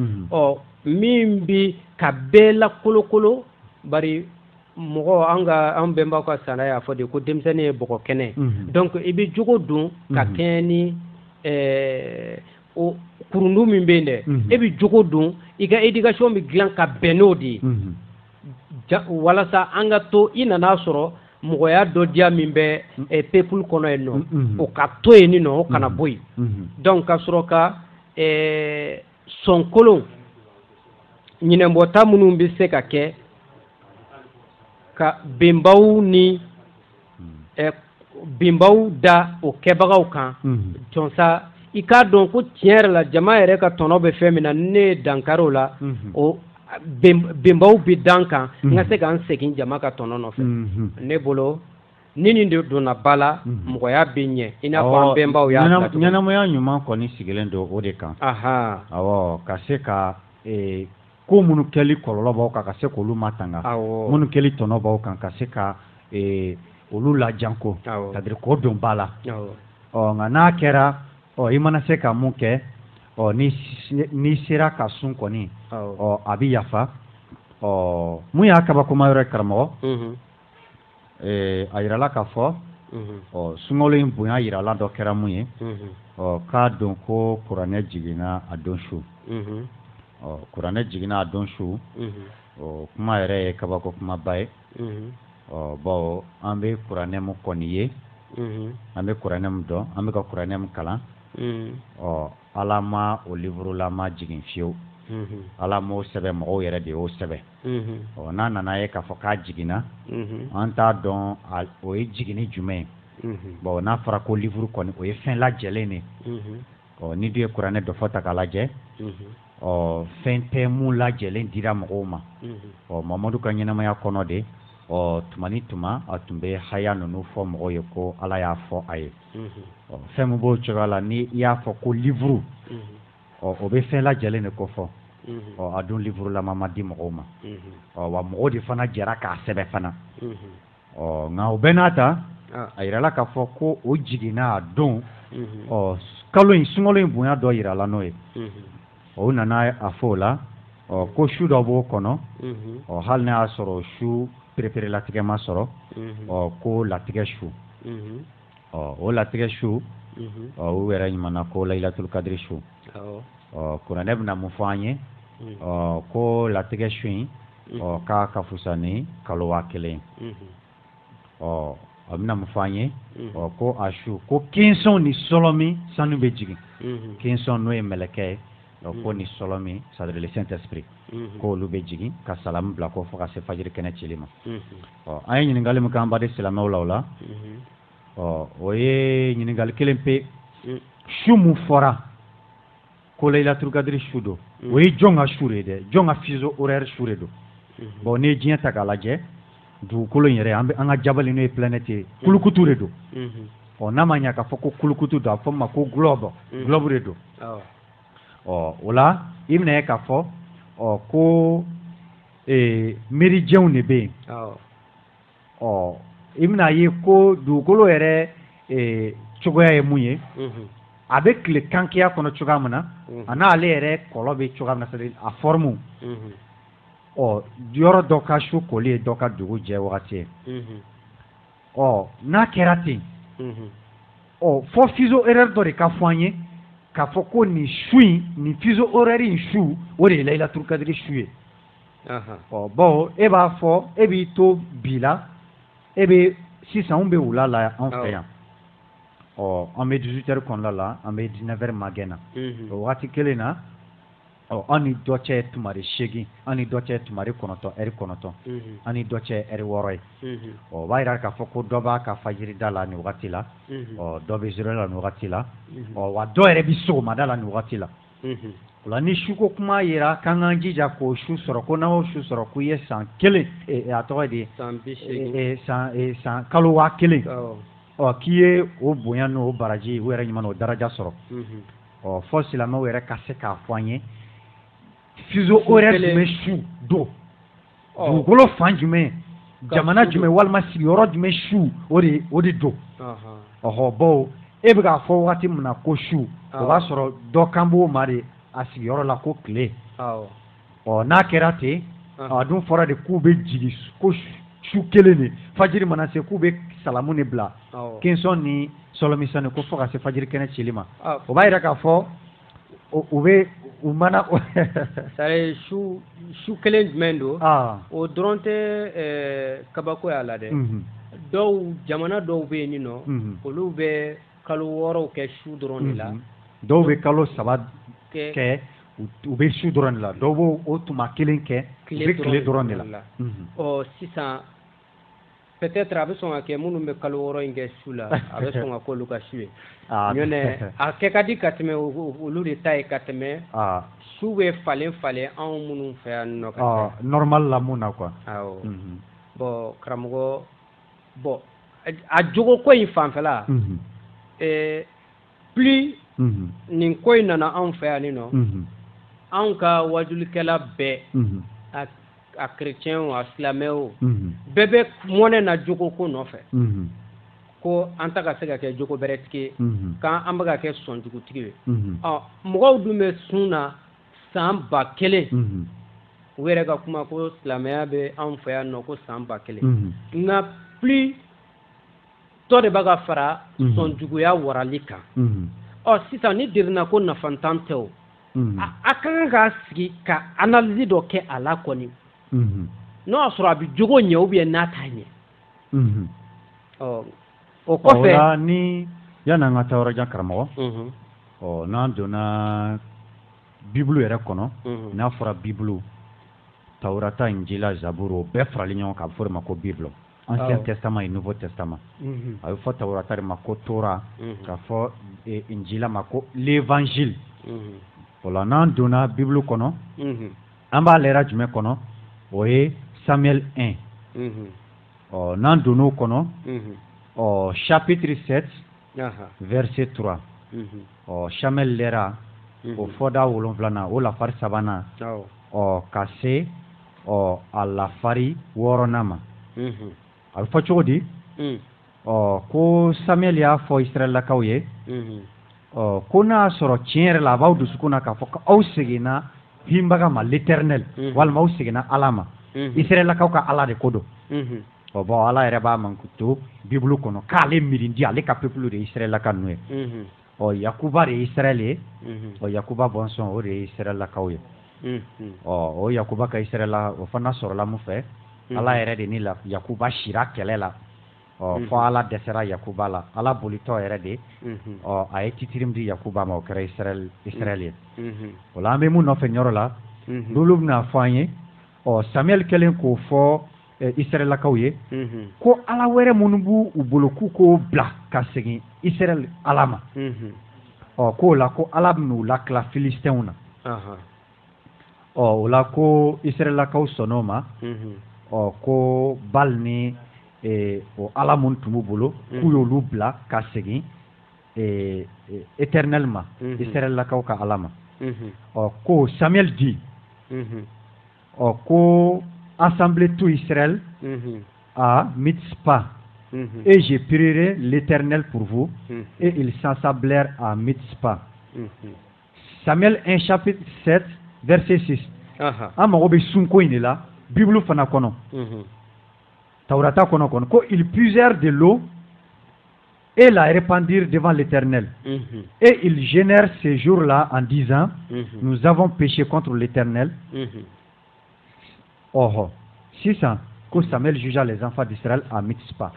F: min bi ka bɛɛ la kolokolo bari mɔgɔ an bɛnbaw ka sara y'a fɔ de ko denmisɛnnin ye bɔgɔ kɛnɛ donc i bɛ jogo don ka kɛɲɛ ni o kurundu min bɛ yen dɛ e bɛ jogo dɔn i ka éducation bɛ dilan ka bɛn n'o de ye walasa an ka to i nana sɔrɔ mɔgɔya dɔ diya min bɛ peuple kɔnɔ yen nɔ o ka to yen ni nɔ o kana bɔ yen donc ka sɔrɔ ka sɔnkolon ɲinɛbɔta minnu bɛ se ka kɛ ka bɛnbaw ni bɛnbaw da o kɛbagaw kan jɔnsa i k'a dɔn ko tiɲɛ yɛrɛ la jama yɛrɛ ka tɔnɔ bɛ fɛn min na ne ye dankari o la o bɛnbaw bɛ dan kan n ka se k'an segin jama ka tɔnɔ nɔfɛ ne bolo ni nin de donna ba la mɔgɔya bɛ ɲɛ i n'a fɔ an bɛnbaw y'a datugu
N: ɲɛnamaya ɲuman kɔni sigilen don o de kan awɔ ka se ka ko minnu kɛli kɔlɔlɔ b'aw kan ka se k'olu matanga minnu kɛli tɔnɔ b'aw kan ka se ka olu lajanko c'est-à-dire k'o don ba la nka n'a kɛra i mana se ka mun kɛ n'i sera ka sun kɔni a bɛ yafa mun y'a kabakoma yɔrɔ ye karamɔgɔ a yirala k'a fɔ sunkalo in bonya yirala dɔ kɛra mun ye k'a dɔn ko kuranɛ jiginna a don su kuranɛ jiginna a don su kuma yɛrɛ ye kabako kumaba ye bon an bɛ kuranɛ mun kɔni ye an bɛ kuranɛ mun dɔn an bɛ ka kuranɛ mun kalan ala ma o livre lama jigin fiyewu ala m'o sɛbɛn mɔgɔw yɛrɛ de y'o sɛbɛn n'a nana ye k'a fɔ k'a jiginna an t'a dɔn o ye jiginni jumɛn ye bon n'a fɔra ko livre kɔni o ye fɛn lajɛlen de ni dun ye kuranɛ dɔ fɔ ta k'a lajɛ fɛn tɛ mun lajɛlen dira mɔgɔw ma mamadu ka ɲɛnamaya kɔnɔ de tuma ni tuma a tun bɛ haya ninnu fɔ mɔgɔw ye ko ala y'a fɔ a ye fɛn min b'o cogoya la ni i y'a fɔ ko livre o bɛ fɛn lajɛlen de ko fɔ a dun livre lama ma di mɔgɔw ma wa mɔgɔw de fana jɛra k'a sɛbɛn fana nka o bɛɛ n'a ta a yirala k'a fɔ ko o jiginna a don kalo in sunkalo in bonya dɔ yirala n'o ye o nana a fɔ o la ko su dɔ b'o kɔnɔ hali n'a y'a sɔrɔ su perepere latigɛ ma sɔrɔ ko latigɛ su o latigɛ su u yɛrɛ ɲumanna ko layilatul kadiri su kuranɛ bɛna mun fɔ an ye ko latigɛ su in k'a ka fusa ni kalo 1000 a bɛna mun fɔ an ye ko a su ko kinsɔn ni sɔlɔmi sanu bɛ jigin kinsɔn n'o ye mɛlɛkɛ ye ko ni sɔlɔmi c'est-à-dire le Saint-Esprit ko olu bɛ jigin ka salamu bila ko fo ka se fajiri kɛnɛ cili ma an ye ɲininkali min k'an baden silamɛw la o la o ye ɲininkali kelen pe su mun fɔra ko layilatul kadiri su don o ye jɔn ka su de ye dɛ jɔn ka fuseau horaire su de don bon n'i ye diɲɛ ta k'a lajɛ dugukolo in yɛrɛ an ka jabali n'o ye planète ye kulukutu de don n'a ma ɲɛ k'a fɔ ko kulukutu don a fɔ ma ko globe de don o la i bɛna ye k'a fɔ ko miirijɛnw de bɛ yen i bɛna ye ko dugukolo yɛrɛ cogoya ye mun ye a bɛ tile kankiya kɔnɔ cogoya min na a n'ale yɛrɛ kɔlɔ bɛ cogoya min na c'est-à-dire a forme yɔrɔ dɔ ka su koli ye dɔ ka dugu jɛ wagati ye n'a kɛra ten fɔ fuseau horaire dɔ de ka fɔ an ye k'a fɔ ko nin su in nin fuseau horaire in su o de ye layilatul kadiri su ye bon e b'a fɔ e b'i to bi la e bɛ sisan anw bɛ wula la an fɛ yan an bɛ 18h kɔnɔna la an bɛ 19h magɛn na o waati kelen na an ni dɔ cɛ ye tumari 8 an ni dɔ cɛ ye tumari 9 heure 9 an ni dɔ cɛ ye heure 6 ye o b'a yira k'a fɔ ko dɔ b'a ka fajirida la nin wagati la dɔ bɛ zoro la nin wagati la wa dɔ yɛrɛ bɛ sɔgɔmada la nin wagati la o la ni suko kuma yira k'an k'an jija k'o su sɔrɔ ko n'an y'o su sɔrɔ k'u ye san kelen a tɔgɔ de san kalo 1000 k'i ye o bonya n'o baraji u yɛrɛ ɲuman o daraja sɔrɔ fɔ silamɛw yɛrɛ ka se k'a fɔ an ye fuseau horaire jumɛn su don dugukolo fan jumɛn jamana jumɛn walima sigiyɔrɔ jumɛn su o de don bawo e bɛ k'a fɔ wagati min na ko su o b'a sɔrɔ dɔ kan b'o ma de a sigiyɔrɔ la ko tile n'a kɛra ten a dun fɔra de k'u bɛ jigin ko su kelen de fajiri mana se k'u bɛ salamu de bila kinsɔn ni sɔlɔmisani ko fo ka se fajiri kɛnɛ cili ma o b'a yira k'a fɔ u bɛ u mana
F: sare su kelen jumɛn don o dɔrɔn tɛ kabako y'a la dɛ dɔw jamana dɔw bɛ yen nɔ olu bɛ kalo 6 kɛ su dɔrɔn de la
N: dɔw bɛ kalo 3 kɛ u bɛ su dɔrɔn de la dɔw b'o o tuma kelen kɛ u bɛ tile dɔrɔn de la
F: ɔ sisan peut-être a bɛ sɔn ka kɛ minnu bɛ kalo 6 in kɛ su la a bɛ sɔn ka k'olu ka su ye ɲɔnɛ a kɛ ka di ka tɛmɛ olu de ta ye ka tɛmɛ su bɛ falen anw minnu fɛ yan nɔ ka taa
N: normal la mun na quoi
F: awɔ bon karamɔgɔ bon a jogo ko in fanfɛla plus nin ko in nana anw fɛ yan nɔ anw ka wajulikɛla bɛɛ a chrétien a silamɛw bɛɛ bɛ mɔnɛ na jogo ko nɔfɛ ko an ta ka se ka kɛ jogo bɛrɛ tigi kan an bɛ ka kɛ sɔnjugutigi ye mɔgɔw dun bɛ sun na san 1000 u yɛrɛ ka kuma ko silamɛya bɛ anw fɛ yan nɔ ko san 1000 nka plus tɔ de b'a ka fara sɔnjuguya warali kan sisan ni dirina ko nafantan tɛ o a kan ka sigi ka analyse dɔ kɛ a la kɔni n'o y'a sɔrɔ a bɛ jogo ɲɛ ou bien n'a t'a ɲɛ o kɔfɛ
N: ni yan'an ka taa yɔrɔ jan karamɔgɔ n'an donna Bible yɛrɛ kɔnɔ n'a fɔra Bible Taurata Injila Zaburu o bɛɛ faralen ɲɔgɔn kan a bɛ fɔ o de ma ko Bible Ancien Testament et Nouveau Testament a bɛ fɔ Taurata de ma ko Torah k'a fɔ Injila ma ko l'Évangile o la n'an donna Bible kɔnɔ an b'a lera jumɛn kɔnɔ o ye Samuel 1 n'an donn'o kɔnɔ chapitre 7 verset 3 Samuel lera o fɔda 7nan o lafari 3nan ka se a lafari 6nan ma a bɛ fɔ cogo di ko Samuel y'a fɔ Israɛlakaw ye ko n'a y'a sɔrɔ tiɲɛ yɛrɛ la a b'aw dusukun na k'a fɔ ko aw seginna hinbaga ma l'Éternel walima aw seginna Ala ma Israɛlakaw ka Ala de ko don bon Ala yɛrɛ b'a mankuto Bible kɔnɔ k'ale mirindi ale ka peuple de ye Israɛlaka ninnu ye Yakuba de ye Israɛl ye Yakuba bɔnsɔn o de ye Israɛlakaw ye o Yakuba ka Israɛla o fana sɔrɔla mun fɛ Ala yɛrɛ de ni Yakuba sira kɛlɛ la fɔ Ala dɛsɛra Yakuba la Ala bolitɔ yɛrɛ de a ye titiri min di Yakuba ma o kɛra Israɛl ye o la an bɛ mun nɔfɛ ɲɔrɔ la n'olu bɛna fɔ an ye Samuel kɛlen k'o fɔ Israɛlakaw ye ko Ala wɛrɛ minnu b'u bolo k'u k'o bila ka segin Israɛl Ala ma k'o la ko Ala bɛn'u latila Filisitɛnw na o la ko Israɛlakaw sɔnn'o ma ko Bal ni o Ala mun tun b'u bolo k'u y'olu bila ka segin Éternel ma Israɛlakaw ka Ala ma ko Samuel dit ko assemblez tout Israël à Mitzpah et je prierai l'Éternel pour vous et ils s'assemblèrent à Mitzpah. Samuel 1 chapitre 7 verset 6 an mago bɛ sunko in de la Bible fana kɔnɔ Taurata kɔnɔ ko ils puisèrent de l'eau et la répandirent devant l'Éternel et ils gênèrent ces jours-là en disant nous avons péché contre l'Éternel. Sisan ko Samuel jugea les enfants d'Israël à Mitzpah.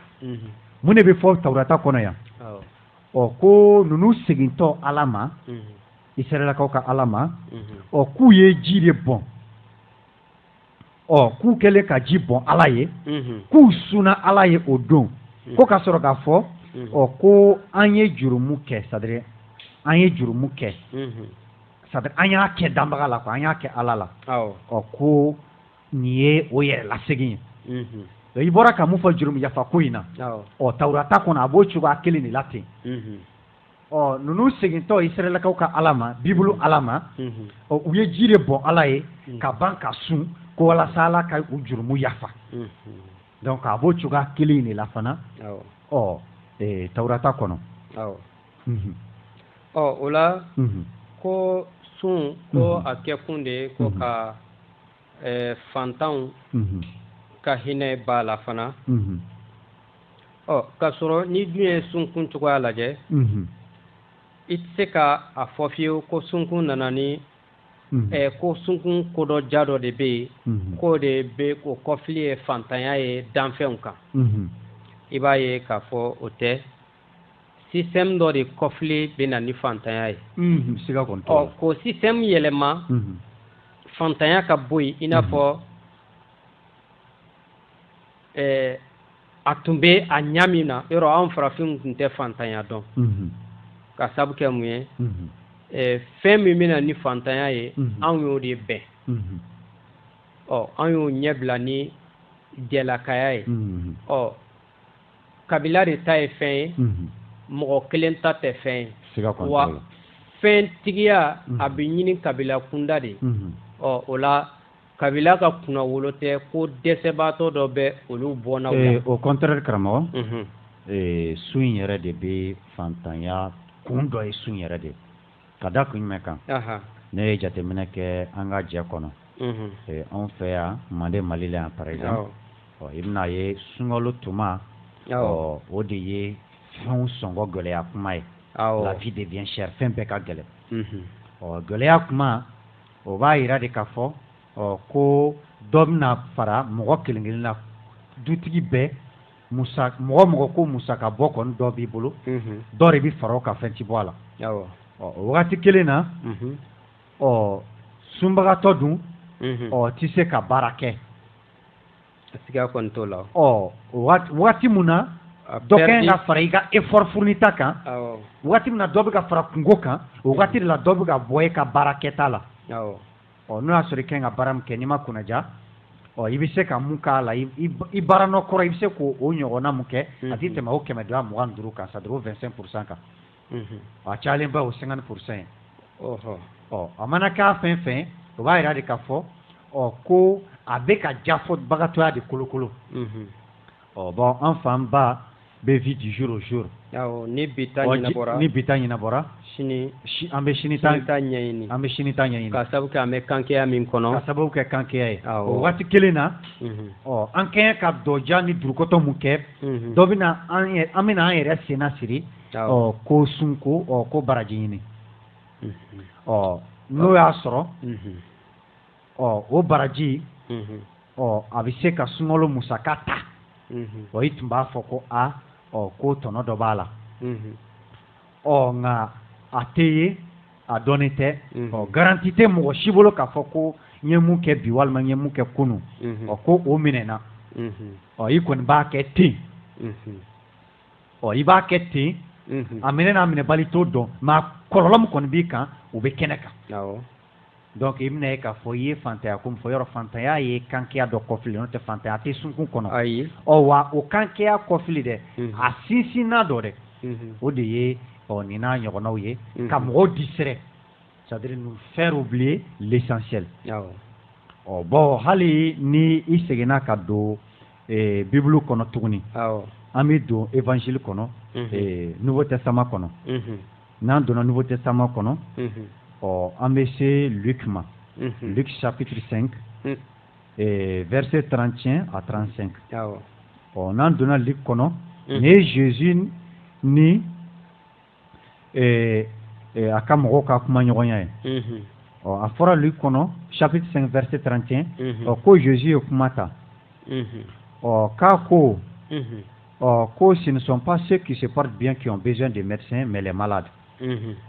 N: Mun de bɛ fɔ Taurata kɔnɔ yan ko ninnu segintɔ Ala ma Israɛlakaw ka Ala ma k'u ye ji de bɔn k'u kɛlen ka ji bɔn Ala ye k'u sunna Ala ye o don ko ka sɔrɔ k'a fɔ ko an ye jurumu kɛ c'est-à-dire an ye jurumu kɛ c'est-à-dire an y'a kɛ danbaga la quoi an y'a kɛ Ala la ko nin ye o yɛrɛ lasegin ye i bɔra ka mun fɔ jurumu yafa ko in na Taurata kɔnɔ a b'o cogoya kelen de la ten ninnu segintɔ Israɛlakaw ka Ala ma Bible Ala ma u ye ji de bɔn Ala ye ka ban ka sun ko walasa Ala ka u jurumu yafa donc a b'o cogoya kelen de la fana Taurata kɔnɔ
F: o la ko sun ko a kɛkun de ko ka fantanw ka hinɛ b'a la fana k'a sɔrɔ ni dun ye sunkun cogoya lajɛ i tɛ se ka a fɔ fiyewu ko sunkun nana ni ko sunkun ko dɔ ja dɔ de bɛ yen k'o de bɛ o kɔfili ye fantanya ye danfɛnw kan i b'a ye k'a fɔ o tɛ système dɔ de kɔfili bɛ na ni fantanya ye k'o système yɛlɛma fantanya ka bɔ yen i n'a fɔ a tun bɛ a ɲa min na yɔrɔ anw farafinw tun tɛ fantanya dɔn ka sabu kɛ mun ye fɛn min bɛna ni fantanya ye anw y'o de bɛn anw y'o ɲɛbila ni jɛlakaya ye kabila de ta ye fɛn ye mɔgɔ kelen ta tɛ fɛn ye wa fɛntigiya a bɛ ɲini kabila kunda de o la kabila ka kunna wolo tɛ ko dɛsɛbaatɔ dɔ bɛ olu bɔnnaw la
N: au contraire karamɔgɔ su in yɛrɛ de bɛ fantanya kun dɔ ye su in yɛrɛ de ka da kun jumɛn kan ne ye jateminɛ kɛ an ka jɛ kɔnɔ anw fɛ yan manden mali la yan par exemple i bɛna ye sunkalo tuma o de ye fɛnw sɔngɔ gɛlɛya kuma ye la vie devient chère fɛn bɛɛ ka gɛlɛn gɛlɛya kuma o b'a yira de k'a fɔ ko dɔ bɛna fara mɔgɔ kelen kelen na dutigi bɛɛ mɔgɔ ko musaka bɔ kɔni dɔ b'i bolo dɔ de bɛ fara o kan fɛn ti bɔ a la o wagati kelen na sunbagatɔ dun ti se ka baara kɛ
F: siga kɔni t'o la
N: wagati mun na dɔ kɛn ka fara i ka effort fournita kan wagati min na dɔ bɛ ka fara kungo kan o wagati de la dɔ bɛ ka bɔ e ka baara kɛta la n'o y'a sɔrɔ i kɛn ka baara min kɛ n'i ma kunnaja i bɛ se ka mun k'a la i baara nɔ kɔrɔ i bɛ se k'o ɲɔgɔnna mun kɛ a tɛ tɛmɛ o 225 kan c'est-à-dire o 25% kan a cayalen ba o 50% ye a mana k'a fɛn fɛn o b'a yira de k'a fɔ ko a bɛ ka jafɔbagatɔya de kolokolo bon an fan ba bɛ vie du jour au jour
F: ni bi ta
N: ɲɛnabɔra an bɛ sini ta ɲɛɲini
F: ka sababu kɛ an bɛ kankɛya min kɔnɔ
N: ka sababu kɛ kankɛya ye o waati kelen na an kɛɲɛ ka dɔja ni durukɔtɔ mun kɛ dɔ bɛna an bɛna an yɛrɛ senna siri ko sunko ko baraji ɲini n'o y'a sɔrɔ o baraji a bɛ se ka sunkalo musaka ta i tun b'a fɔ ko ko tɔnɔ dɔ b'a la nka a tɛ ye a dɔnnen tɛ garanti tɛ mɔgɔ si bolo k'a fɔ ko n ye mun kɛ bi walima n ye mun kɛ kunun ko o minɛna i kɔni b'a kɛ ten i b'a kɛ ten a minɛ n'a minɛbali t'o dɔn nka kɔlɔlɔ min kɔni b'i kan o bɛ kɛnɛ kan donc i bɛna ye k'a fɔ i ye fantanya ko min fɔ yɔrɔ fantanya ye kankɛya dɔ kɔfili n'o tɛ fantanya tɛ sunkun kɔnɔ wa o kankɛya kɔfili dɛ a sinsinna dɔ dɛ o de ye nin n'a ɲɔgɔnnaw ye ka mɔgɔw distrait c'est-à-dire nous faire oublier l'essentiel bon hali ni i seginna ka don bibulu kɔnɔ tuguni an bɛ don évangile kɔnɔ nouveau testament kɔnɔ n'an donna nouveau testament kɔnɔ an bɛ se Luc ma Luc chapitre 5 verset 31 à 35 n'an donna Luc kɔnɔ ni ye Jésus ni a ka mɔgɔw ka kuma ɲɔgɔnya ye a fɔra Luc kɔnɔ chapitre 5 verset 31 ko Jésus ye kuma ta k'a ko ko ce ne sont pas ceux qui se portent bien qui ont besoin de médecins mais les malades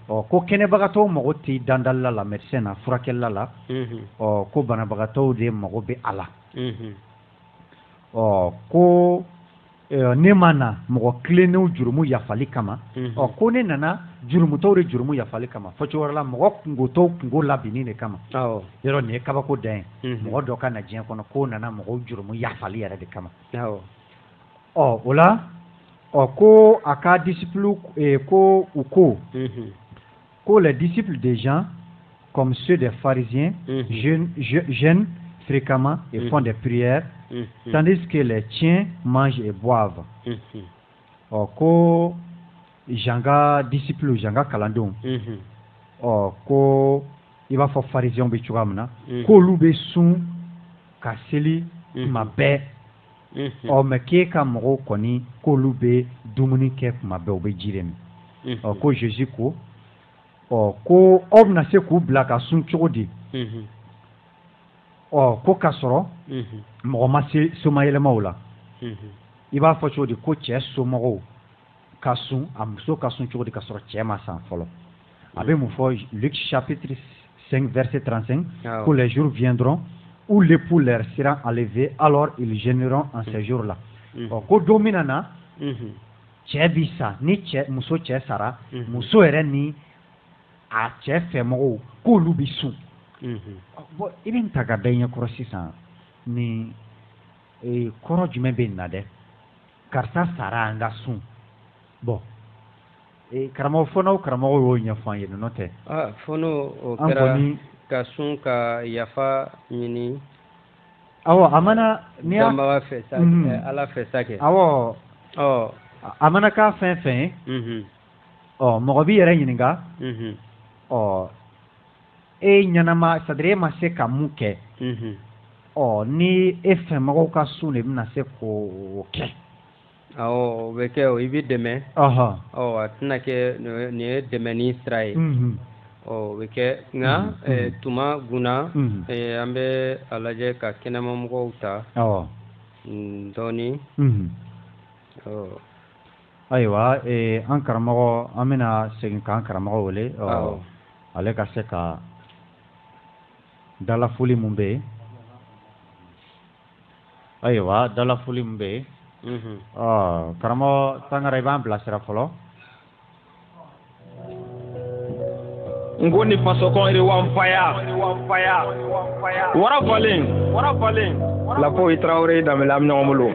N: ko kɛnɛbagatɔw mago tɛ dandalila la médecin na furakɛlila la ko banabagatɔw de mago bɛ a la ko ne ma na mɔgɔ tilennenw jurumu yafali kama ko ne nana jurumutɔw de jurumu yafali kama fɔ cogo wɛrɛ la mɔgɔ kungotɔw kungo labinni de kama yɔrɔ nin ye kabako dan ye mɔgɔ dɔ ka na diɲɛ kɔnɔ k'o nana mɔgɔw jurumu yafali yɛrɛ de kama o la ko a ka disciples ko u ko ko les disciples des gens comme ceux des pharisiens jeûnent fréquemment et font des prières tandis que les tiens mangent et boivent ko janga disciples janga kalandenw ko i b'a fɔ pharisiens bɛ cogoya min na k'olu bɛ sun ka seli tuma bɛɛ mais k'e ka mɔgɔw kɔni k'olu bɛ dumuni kɛ tuma bɛɛ u bɛ ji de min ko Jésus ko ko aw bɛna se k'u bila ka sun cogo di ko k'a sɔrɔ mɔgɔ ma se somayɛlɛmaw la i b'a fɔ cogo di ko cɛ somɔgɔw ka sun a muso ka sun cogo di ka sɔrɔ cɛ ma san fɔlɔ a bɛ mun fɔ Luc chapitre 5 verset 35 que les jours viendront où l'époux leur sera enlevé alors ils gêneront en ces jours-là ko don min na cɛ bi sa ni muso cɛ sara muso yɛrɛ ni a cɛ fɛmɔgɔw k'olu bi sun bon i bɛ nin ta ka da i ɲɛkɔrɔ sisan ni kɔrɔ jumɛn bɛ nin na dɛ karisa sara an ka sun bon karamɔgɔ fɔ n'aw karamɔgɔ y'o ɲɛfɔ an ye n'o tɛ
F: fɔ n'o o kɛra ka sun ka yafa ɲini
N: awɔ a mana ni y'a
F: danbaga fɛ sa ala fɛ sa kɛ
N: awɔ a mana k'a fɛn fɛn ye mɔgɔ b'i yɛrɛ ɲininka e ɲɛnama c'est-à-dire e ma se ka mun kɛ ni e fɛmɔgɔw ka sun de bɛna se k'o kɛ
F: o bɛ kɛ i bɛ dɛmɛ a tɛna kɛ nin ye dɛmɛni sira ye o bɛ kɛ nka tuma gunna an bɛ a lajɛ ka kɛnɛmamɔgɔw ta dɔɔnin
N: ayiwa an karamɔgɔ an bɛna segin k'an karamɔgɔ wele ale ka se ka dalafoli mun bɛ yen ayiwa dalafoli mun bɛ yen karamɔgɔ Tangara i b'an bilasira fɔlɔ
M: n ko ni fasokɔn rewanfaya wara falen lafo i Tarawele Danbɛlɛ an bɛ ɲɔgɔn bolo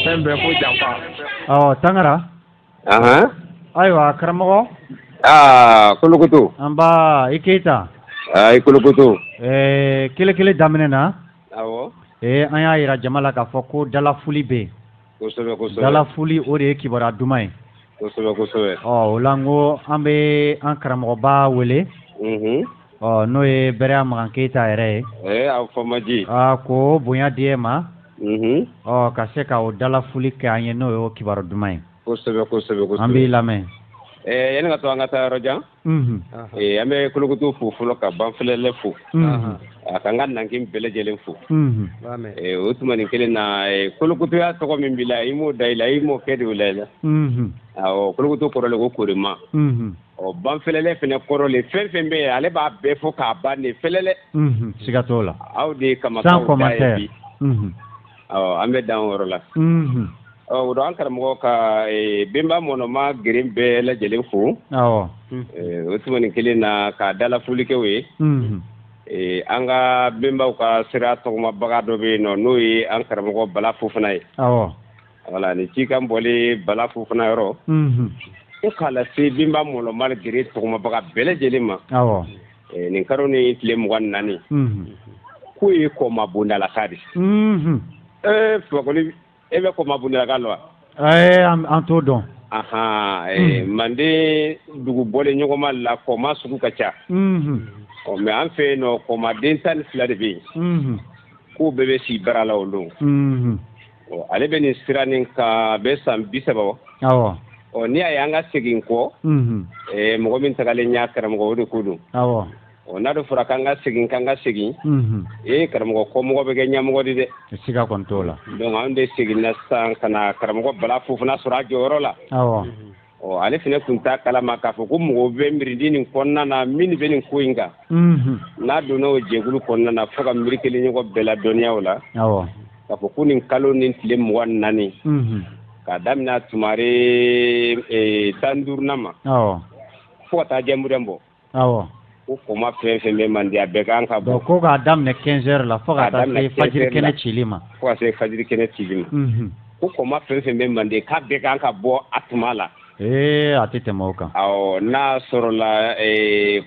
M: fɛn bɛɛ ko janfa
N: Tangara ayiwa karamɔgɔ
O: Kolokoto
N: an ba i Keyita
O: i Kolokoto
N: kele daminɛ na
O: awɔ
N: an y'a yira jama la k'a fɔ ko dalafuli bɛ yen
O: kosɛbɛ
N: dalafuli o de ye kibaruya duman ye
O: kosɛbɛ
N: o la n ko an bɛ an karamɔgɔba wele n'o ye Bɛrɛya Magan Keyita yɛrɛ ye
O: a fɔmaji
N: ko bonya di e ma ka se ka o dalafuli kɛ an ye n'o ye o kibaruya duman ye
O: kosɛbɛ
N: an b'i lamɛn
O: yanni ka to an ka taa yɔrɔ jan an bɛ Kolokoto fo fɔlɔ ka Banfilɛlɛ fo a ka n ka nankin bɛɛ lajɛlen fo o tuma nin kelen na Kolokotoya tɔgɔ min b'i la i m'o da i la i m'o kɛ de o la i la Kolokoto kɔrɔlen ko Korema Banfilɛlɛ fɛnɛ kɔrɔlen fɛn fɛn bɛ yen ale b'a bɛɛ fɔ k'a ban de Fɛlɛlɛ
N: siga t'o la
O: aw de kama sans commentaire bi an bɛ dan o yɔrɔ la o don an karamɔgɔ ka Benba Mɔnɔma geren bɛɛ lajɛlen fo o tuma nin kelen na ka dalafuli kɛ o ye an ka Benbaw ka sira tɔgɔmabaga dɔ bɛ yen nɔ n'o ye an karamɔgɔ Bala Fofana ye wala ni cikan bɔlen Bala Fofana yɔrɔ ko k'a lase Benba Mɔnɔma geren tɔgɔmabaga bɛɛ lajɛlen ma nin kalo ni tile 24 k'o ye kɔma bondalaka de Fakoli e bɛ kɔma bondalaka lɔ wa
N: an t'o dɔn
O: Manden dugu bɔlen ɲɔgɔnma la kɔma sugu ka ca mais an fɛ yen nɔ kɔmaden 12 de bɛ yen k'o bɛɛ bɛ si baara la o don ale bɛ nin sira nin kan a bɛ san 30 n'i y'a ye an ka segin kɔ mɔgɔ min tagalen y'a karamɔgɔ o de ko don n'a dɔ fɔra k'an ka segin karamɔgɔ kɔmɔgɔ bɛ kɛ ɲɛmɔgɔ de dɛ
N: siga kɔni t'o la
O: donc an de seginna sisan ka na karamɔgɔ Bala Fofana sɔrɔ a jɔyɔrɔ la ale fana tun t'a kalama k'a fɔ ko mɔgɔw bɛ miiridi nin kɔnɔna na min bɛ nin ko in kan n'a donna o jɛkulu kɔnɔna na fo ka miiri kelen ɲɔgɔn bɛɛ la dɔnniya o la k'a fɔ ko nin kalo ni tile 24 k'a daminɛ tumare 15 ma fo ka taa jɛmurɛn bɔ ko kɔma fɛn fɛn bɛ Mande a bɛɛ kan ka bɔ
N: ko k'a daminɛ 15 heures la fo ka taa se fajiri kɛnɛ cili ma
O: ko kɔma fɛn fɛn bɛ Mande k'a bɛɛ kan ka bɔ a tuma la
N: a tɛ tɛmɛ o kan
O: n'a sɔrɔla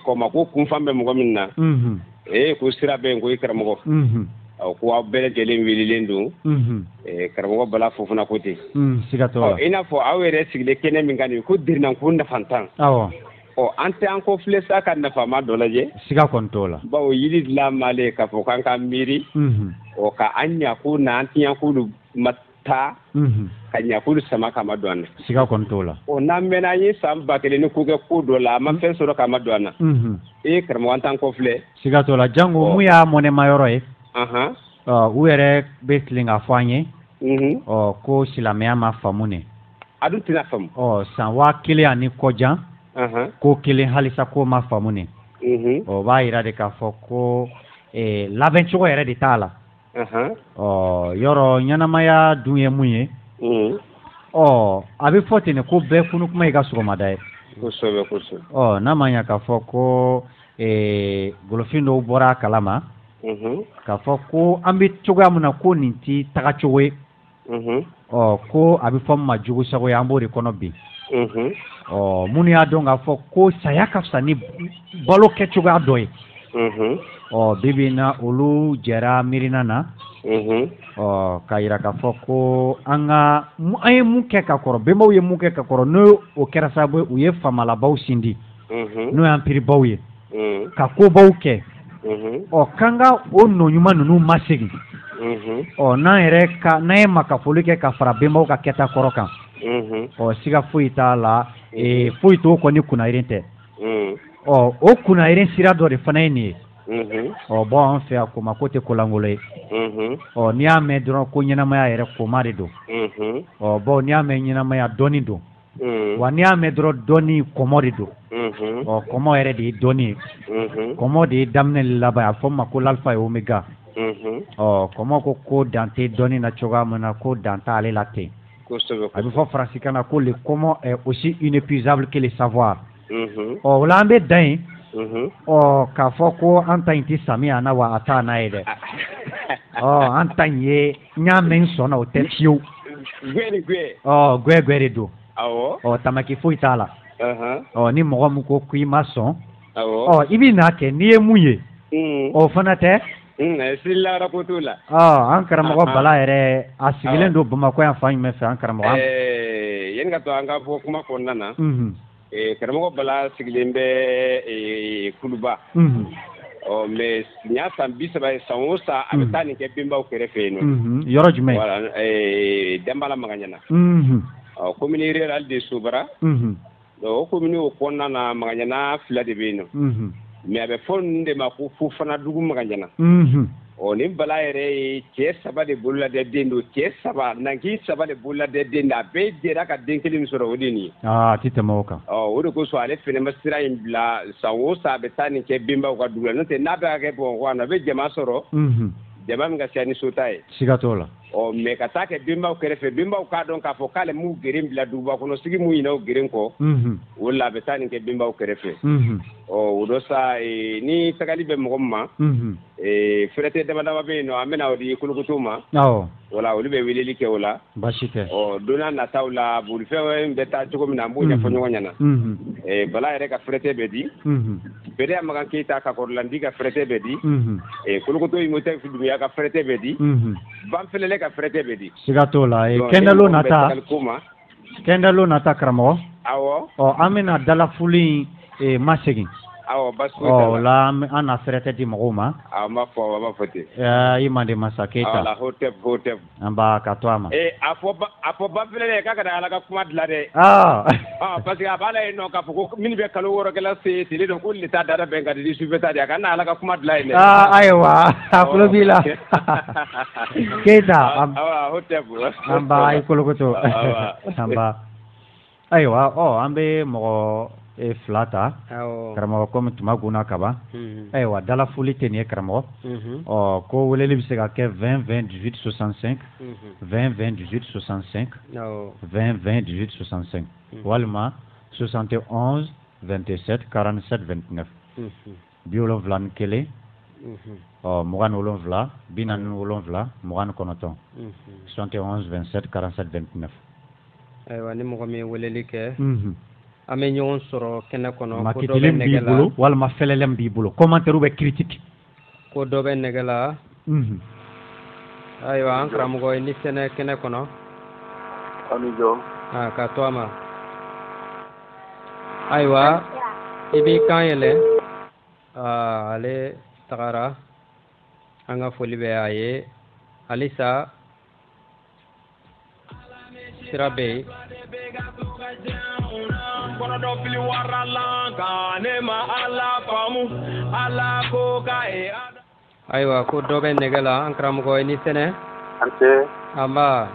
O: kɔma ko kunfan bɛ mɔgɔ min na ko sira bɛ yen ko i karamɔgɔ ko aw bɛɛ lajɛlen wililen don karamɔgɔ Bala Fofana ko ten
N: siga t'o la
O: i n'a fɔ aw yɛrɛ sigilen kɛnɛ min kan nin ko dirinankun nafantan an tɛ an ko filɛ sa ka nafama dɔ lajɛ
N: siga kɔni t'o la
O: bawo yiri dilan m'ale k'a fɔ k'an ka miiri ka an ɲa ko n'an tiɲɛ k'olu ta ka ɲakulu sama kama don na
N: siga kon to la
O: o na mena yi san ba kelen ni kuke ko do la ma fen soro kama don na e karamo antan ko fle
N: siga to la jango mu ya mone mayoro e u yɛrɛ bɛ tilen k'a fɔ an ye ko silamɛya ma faamu ne
O: a dun tɛna faamu
N: san 1000 ani kɔjan ko kelen halisa ko ma faamu ne o b'a yira de k'a fɔ ko labɛn cogo yɛrɛ de t'a la yɔrɔ ɲɛnamaya dun ye mun ye a bɛ fɔ ten ko bɛɛ funu kuma i ka sɔgɔmada ye
O: kosɛbɛ kosɛbɛ
N: n'a ma ɲɛ k'a fɔ ko golofin dɔw bɔra a kalama k'a fɔ ko an bɛ cogoya min na ko nin ti taga cogo ye ko a bɛ fɔ min ma jugu sago ye an b'o de kɔnɔ bi minnu y'a dɔn k'a fɔ ko saya ka fisa ni balo kɛ cogoya dɔ ye bibi na olu jɛra miirina na k'a yira k'a fɔ ko an ye mun kɛ ka kɔrɔ bɛnbaw ye mun kɛ ka kɔrɔ n'o o kɛra sababu ye u ye famalabaw sindi n'o y'an piribaw ye ka kobaw kɛ k'an ka o nɔ ɲuman ninnu ma segin n'an ye makafoli kɛ ka fara bɛnbaw ka kɛta kɔrɔ kan siga foyi t'a la foyi t'o kɔni kunnayirin tɛ o kunnayirin sira dɔ de fana ye nin ye bɔn an fɛ yan ko ma ko tɛ kolangolo ye n'i y'a mɛn dɔrɔn ko ɲɛnamaya yɛrɛ koma de don bɔn n'i y'a mɛn ɲɛnamaya dɔnni don wa n'i y'a mɛn dɔrɔn dɔnni kɔmɔ de don kɔmɔ yɛrɛ de ye dɔnni ye kɔmɔ de ye daminɛ ni laban ye a fɔ ma ko l'alpha et omega kɔmɔ ko dan tɛ dɔnni na cogoya min na ko dan t'ale la ten a bɛ fɔ faransikan na ko le comment est aussi inépuisable que le savoir o la an bɛ dan yen k'a fɔ ko an ta in tɛ samiya na wa a t'a n'a ye dɛ an ta in ye n y'a mɛn sɔnna o tɛ fiyewu gwɛ de don tamaki foyi t'a la ni mɔgɔ min ko k'i ma sɔn i bɛ n'a kɛ n'i ye mun ye o fana tɛ an karamɔgɔ Bala yɛrɛ a sigilen don Bamakɔ yan fan jumɛn fɛ an karamɔgɔ
O: yanni ka to an ka fɔ kuma kɔnɔna na karamɔgɔ Bala sigilen bɛ Kuluba mais nin y'a san 30 ye san o san a bɛ taa nin kɛ bɛnbaw kɛrɛfɛ yen nɔ
N: yɔrɔ jumɛn
O: Dɛnbala Magaɲana commune rurale de Sobara o commune o kɔnɔna na Magaɲana 2 de bɛ yen nɔ mais a bɛ fɔ ninnu de ma ko Fofanadugu Magaɲana ni Bala yɛrɛ ye cɛ 3 de bololadɛ den don cɛ 3 nanki 3 de bololadɛ den don a bɛɛ jɛra ka den kelen min sɔrɔ o de nin ye
N: a tɛ tɛmɛ o kan
O: o de kosɔn ale fɛnɛ ma sira in bila san o san a bɛ taa nin kɛ bɛnbaw ka dugu la n'o tɛ n'a bɛ ka kɛ Bamakɔ yan nɔ a bɛ jama sɔrɔ jama min ka ca ni so ta ye
N: siga t'o la
O: mais ka taa kɛ bɛnbaw kɛrɛfɛ bɛnbaw k'a dɔn k'a fɔ k'ale m'u geren bila duguba kɔnɔ sigi m'u ɲinɛ o geren kɔ o la a bɛ taa nin kɛ bɛnbaw kɛrɛfɛ o dɔ sa ni tagali bɛ mɔgɔ min ma fɛrɛtɛ dama dama bɛ yen nɔ an bɛna o di Kolokoto ma wala olu bɛ weleli kɛ o la
N: baasi tɛ
O: don n'a nataw la bolifɛn bɛ taa cogo min na an b'o ɲɛfɔ ɲɔgɔn ɲɛna Bala yɛrɛ ka fɛrɛtɛ bɛ di Bɛrɛ Magan Keyita ka Kɔrɔlandi ka fɛrɛtɛ bɛ di Kolokoto Imotɛ Dumuya ka fɛrɛtɛ bɛ di Banfɛlɛlɛ ka fɛrɛtɛ bɛ di
N: siga t'o la Kɛndalo nata karamɔgɔ an bɛna dalafuli ma segin
O: o
N: la an na fɛrɛtɛ di mɔgɔw ma
O: a ma fɔ ten
N: i man de masa Keyita
O: hotep
N: an b'a ka to a ma
O: a fɔ Banfɛlɛlɛ k'a ka da Ala ka kuma dilan dɛ parce que a b'a la yen nɔ k'a fɔ ko minnu bɛ kalo 6 kɛla seli dɔn ko nin t'a dada bɛn ka di sufɛta de a ka na Ala ka kuma dilan yen dɛ
N: ayiwa a tulo b'i la Keyita
O: hotep
N: an b'a i Kolokoto an b'a ayiwa an bɛ mɔgɔ 2 ta karamɔgɔ komi tuma gunna ka ban ayiwa dalafuli tɛ nin ye karamɔgɔ ko weleli bɛ se ka kɛ 20 20 18 65 20 20 18 65 20 20 18 65 walima 71 27 47 29 71 21 27 47 29 71 27 47 29
F: ayiwa ni mɔgɔ min ye weleli kɛ an bɛ ɲɔgɔn sɔrɔ kɛnɛ kɔnɔ
N: ko dɔ bɛ nɛgɛ la walima fɛlɛlɛn b'i bolo commentaire bɛ critique
F: ko dɔ bɛ nɛgɛ la ayiwa an karamɔgɔ ye ni sɛnɛ kɛnɛ kɔnɔ
P: aw ni jɔ
F: ka to a ma ayiwa i b'i kan yɛlɛ ale tagara an ka foli bɛ a ye halisa sira bɛ yen. Ayiwa ko dɔ bɛ nɛgɛ la an karamɔgɔ i ni sɛnɛ.
P: Ante.
F: Anba.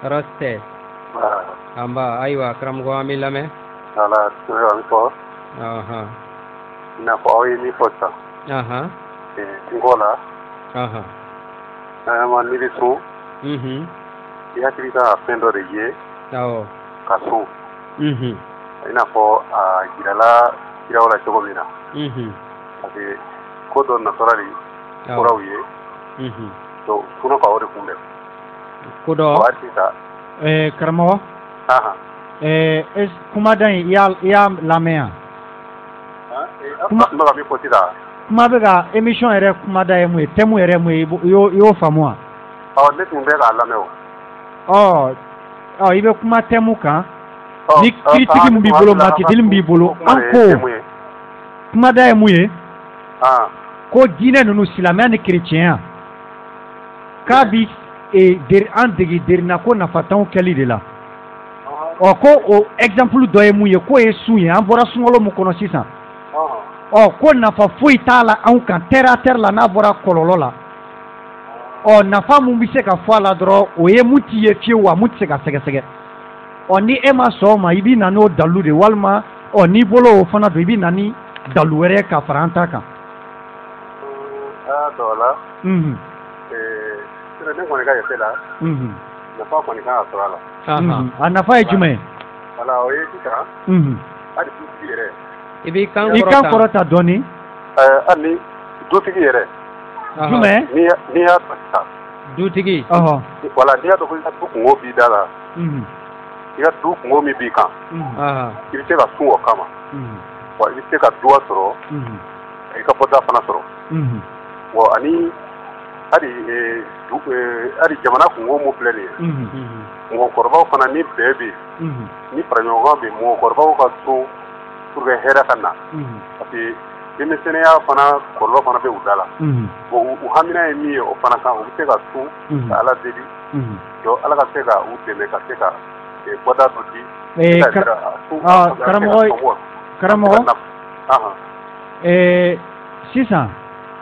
F: Raste. Anba ayiwa karamɔgɔ an b'i lamɛn.
P: Ala tuyo an fɔ. I n'a fɔ aw ye min fɔ sisan. Kungo la. N'an ma miiri sun. I hakili ka fɛn dɔ de ye. Ka sun. I n'a fɔ a jirala siraw la cogo min na. Parce que ko dɔ natɔla de fɔraw ye. Donc sunɔ ka o de kunbɛn.
N: Ko dɔ. Karamɔgɔ. Kumadan in i y'a lamɛn wa? Kuma bɛ ka émission yɛrɛ kumada ye mun ye thème yɛrɛ mun ye i y'o faamu wa?
P: Ne tun bɛ k'a lamɛn o.
N: I bɛ kuma thème kan ni critique min b'i bolo makitili min b'i bolo an ko kumada ye mun ye ko diinɛ ninnu silamɛya ni chrétienya k'a bi an dege derina ko nafatanw kɛli de la. Ko o exemple dɔ ye mun ye k'o ye sun ye an bɔra sunkalo mun kɔnɔ sisan. Ko nafa foyi t'a la anw kan terre à terre la n'a bɔra kɔlɔlɔ la. Nafa mun bɛ se ka fɔ a la dɔrɔn o ye mun t'i ye fiyewu wa mun tɛ se ka sɛgɛsɛgɛ. Ni e ma sɔn o ma i bɛ na n'o dalu de walima n'i bolo o fana don i bɛ na ni dalu wɛrɛ ka fara an ta kan.
P: Dɔw la. Ne kɔni ka yɛrɛ la. Nafa kɔni kan ka sɔrɔ a la.
N: A nafa ye jumɛn ye?
P: Wala o ye sisan. Hali dutigi yɛrɛ.
F: I kan
N: kɔrɔta dɔɔni.
P: Hali ni dutigi yɛrɛ.
N: Jumɛn?
P: N'i y'a dɔn sisan.
F: Dutigi.
P: Wala n'i y'a dɔn ko i ka du kungo b'i da la. I ka du kungo min b'i kan. I bɛ se ka sun o kama. Wa i bɛ se ka duwa sɔrɔ. I ka bɔda fana sɔrɔ. Wa ani hali jamana kungo mun filɛ nin ye. Mɔgɔkɔrɔbaw fana ni bɛɛ bɛ yen. Ni faraɲɔgɔnkan bɛ yen mɔgɔkɔrɔbaw ka sun pour que hɛrɛ ka na. Parce que denmisɛnninya fana kɔlɔlɔ fana bɛ u da la. Bon u hamina ye min ye o fana kan u bɛ se ka sun ka Ala deli. Donc Ala ka se ka u dɛmɛ ka se ka bɔda dɔ di.
N: Karamɔgɔ. Sisan.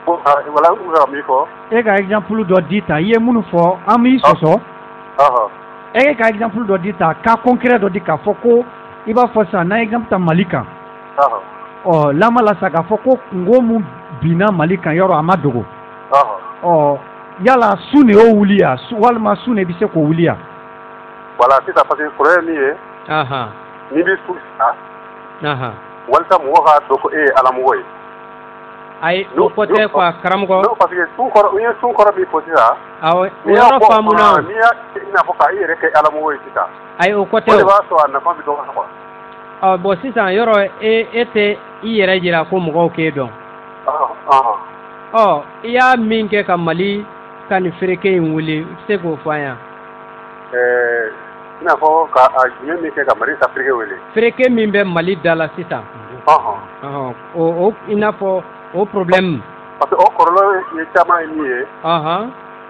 P: Wala n bɛ ka min fɔ.
N: E ka exemple dɔ di tan i ye minnu fɔ an b'i sɔsɔ. E ka exemple dɔ di tan cas concret dɔ di k'a fɔ ko i b'a fɔ sisan n'an ye exemple ta Mali kan. Lama la sa k'a fɔ ko kungo mun binna Mali kan yɔrɔ a ma dogo. Yala su de y'o wuli yan walima su de bɛ se k'o wuli yan.
P: Voilà sisan parce que problème min ye. N'i bɛ su sisan. Walasa mɔgɔ k'a dɔn ko e ye Alamɔgɔ ye.
F: Ayi o ko tɛ quoi karamɔgɔ.
P: Non parce que u ye sun kɔrɔ min fɔ sisan.
F: Awɔ o yɔrɔ faamu na.
P: N'i y'a i n'a fɔ k'a i yɛrɛ kɛ Alamɔgɔ ye sisan.
F: Ayi o ko tɛ o.
P: O de b'a sɔrɔ a nafa bɛ dɔgɔya quoi.
F: Bon sisan yɔrɔ e tɛ i yɛrɛ jira ko mɔgɔw k'e dɔn. I y'a min kɛ ka Mali ka nin fereke in wuli i bɛ se k'o fɔ an yan.
P: I n'a fɔ ka jumɛn min kɛ ka Mali ka fereke wele.
F: Fereke min bɛ Mali da la sisan. O i n'a fɔ o problème.
P: Parce que o kɔlɔlɔ ye caman ye min ye.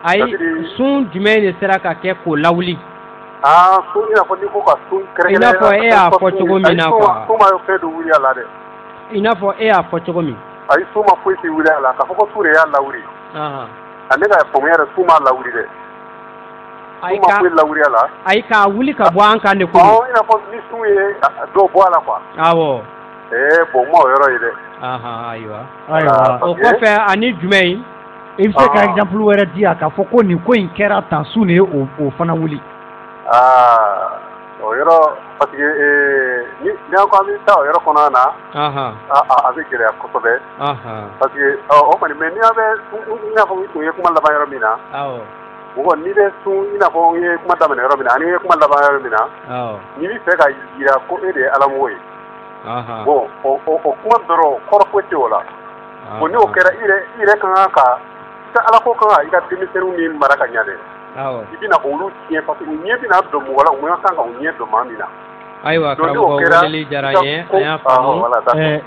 F: Ayi sun jumɛn de sera ka kɛ k'o lawuli.
P: Sun i n'a fɔ n'i ko ka sun kɛrɛnkɛrɛn.
F: I n'a fɔ e y'a fɔ cogo min na quoi.
P: Sun ma fɛn dɔ wuli a la dɛ.
F: I n'a fɔ e y'a fɔ cogo min.
P: Ayi sun ma foyi tɛ wuli a la k'a fɔ ko sun de y'a lawuli. Ne ka faamuya yɛrɛ sun m'a lawuli dɛ. Sun ma foyi lawuli a la.
F: Ayi k'a wuli ka bɔ an kan de ko.
P: I n'a fɔ ni sun ye dɔ bɔ a la quoi.
F: Awɔ.
P: Bon ma o yɔrɔ ye dɛ.
N: Ayiwa.
F: O kɔfɛ ani jumɛn
N: i bɛ se ka exemple wɛrɛ di yan k'a fɔ ko nin ko in kɛra tan su de ye o fana wuli.
P: O yɔrɔ parce que ni an ko an bɛ taa o yɔrɔ kɔnɔna na. A bɛ gɛlɛya kosɛbɛ. Parce que o kɔni mais n'i y'a bɛ i n'a fɔ u ye kuma laban yɔrɔ min na. Mɔgɔ n'i bɛ sun i n'a fɔ n ye kuma daminɛ yɔrɔ min na ani n ye kuma laban yɔrɔ min na. N'i bɛ fɛ ka yira ko e de ye Alamɔgɔ ye. Bon o kuma dɔrɔn kɔrɔ foyi tɛ o la. Bon n'o kɛra i yɛrɛ kan ka i ka Ala ko kan ka i ka denmisɛnninw ni mara ka ɲɛ dɛ. I bɛna olu tiɲɛ parce que u ɲɛ bɛna don mɔgɔ la u man kan ka u ɲɛ don maa min na.
F: Ayiwa karamɔgɔ weleli diyara n ye an y'a faamu.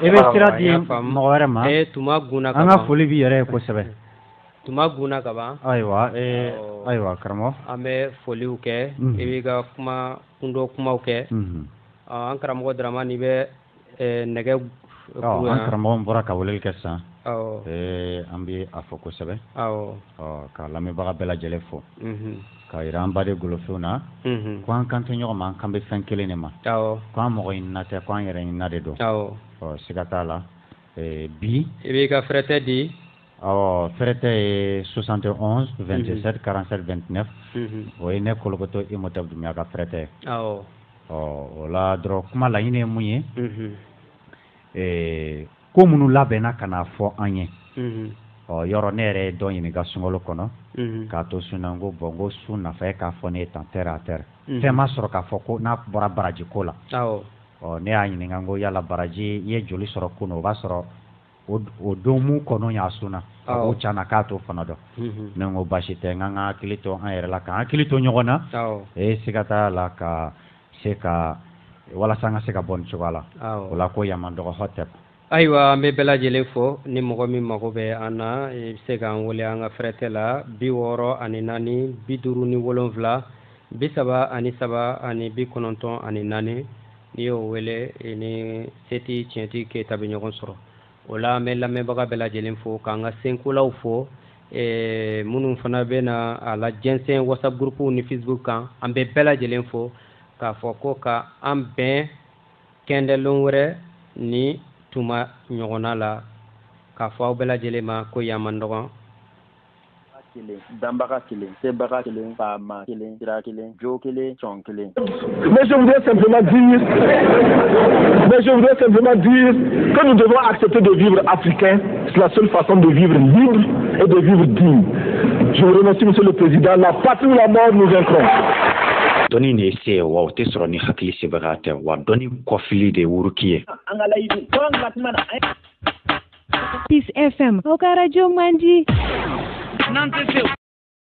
N: I bɛ sira di mɔgɔ wɛrɛ ma
F: tuma gunna
N: an ka foli b'i yɛrɛ ye kosɛbɛ.
F: tuma guna kaba
N: aywa aywa karamo
F: ame foliw kɛ e b'i ka kuma kundo kumaw kɛ an karamɔgɔ Dramani bɛ nɛgɛ
N: an karamɔgɔ bɔra ka weleli kɛ sisan an bɛ a fɔ kosɛbɛ ka lamɛnbaga bɛɛ lajɛlen fɔ ka yira an baden golofɛnw na ko an kan tɛ ɲɔgɔn ma k'an bɛ fɛn kelen de ma k'an mɔgɔ ɲinina tɛ k'an yɛrɛ ɲinina de don siga t'a la bi
F: i b'i ka fɛrɛtɛ di
N: fɛrɛtɛ ye 71 27 47 29 o ye ne Kolokoto Imhotep Dunbiya ka fɛrɛtɛ ye o la dɔrɔn kuma laɲini ye mun ye ko minnu labɛnna ka n'a fɔ an ye yɔrɔ ne yɛrɛ ye dɔ ɲininka sunkalo kɔnɔ k'a to sun na n ko bon n ko sun nafa ye k'a fɔ ne ye tan terre à terre fɛn ma sɔrɔ k'a fɔ ko n'a bɔra baraji ko la ne y'a ɲininka n ko yala baraji i ye joli sɔrɔ kun o b'a sɔrɔ o don mun kɔnɔ y'a sun na o tiɲɛna k'a t'o fana dɔn ne ko baasi tɛ n ka hakili to an yɛrɛ la k'an hakili to ɲɔgɔn na siga t'a la ka se ka walasa an ka se ka bɔ nin cogoya la o la ko Yamandɔgɔ Hɔtɛp.
F: Ayiwa an bɛ bɛɛ lajɛlen fɔ ni mɔgɔ min mago bɛ an na i bɛ se k'an wele an ka fɛrɛtɛ la 64 57 33 ani 94 n'i y'o wele i ni seti tiɲɛti Keyita bɛ ɲɔgɔn sɔrɔ o la an bɛ lamɛnbaga bɛɛ lajɛlen fɔ k'an ka senkolaw fɔ minnu fana bɛ na a la jɛnsɛn WhatsApp groupe ni Facebook kan an bɛ bɛɛ lajɛlen fɔ k'a fɔ ko ka an bɛn kɛndɛlon wɛrɛ ni tuma ɲɔgɔnna la k'a fɔ aw bɛɛ lajɛlen ma ko Yamandɔgɔ
Q: kelen danbaga kelen sebaga kelen faama kelen sira kelen jo kelen sɔn kelen.
C: Mais je voudrais simplement dire que nous devons accepter de vivre africain. C'est la seule façon de vivre libre et de vivre digne. Je vous remercie, Monsieur le Président. La patrie ou la mort, nous vaincrons.
D: Dɔnni ne se wa o tɛ sɔrɔ ni hakili sebaga tɛ wa dɔnni kɔfili de wuruki ye.
R: Peace FM, o ka radio man di.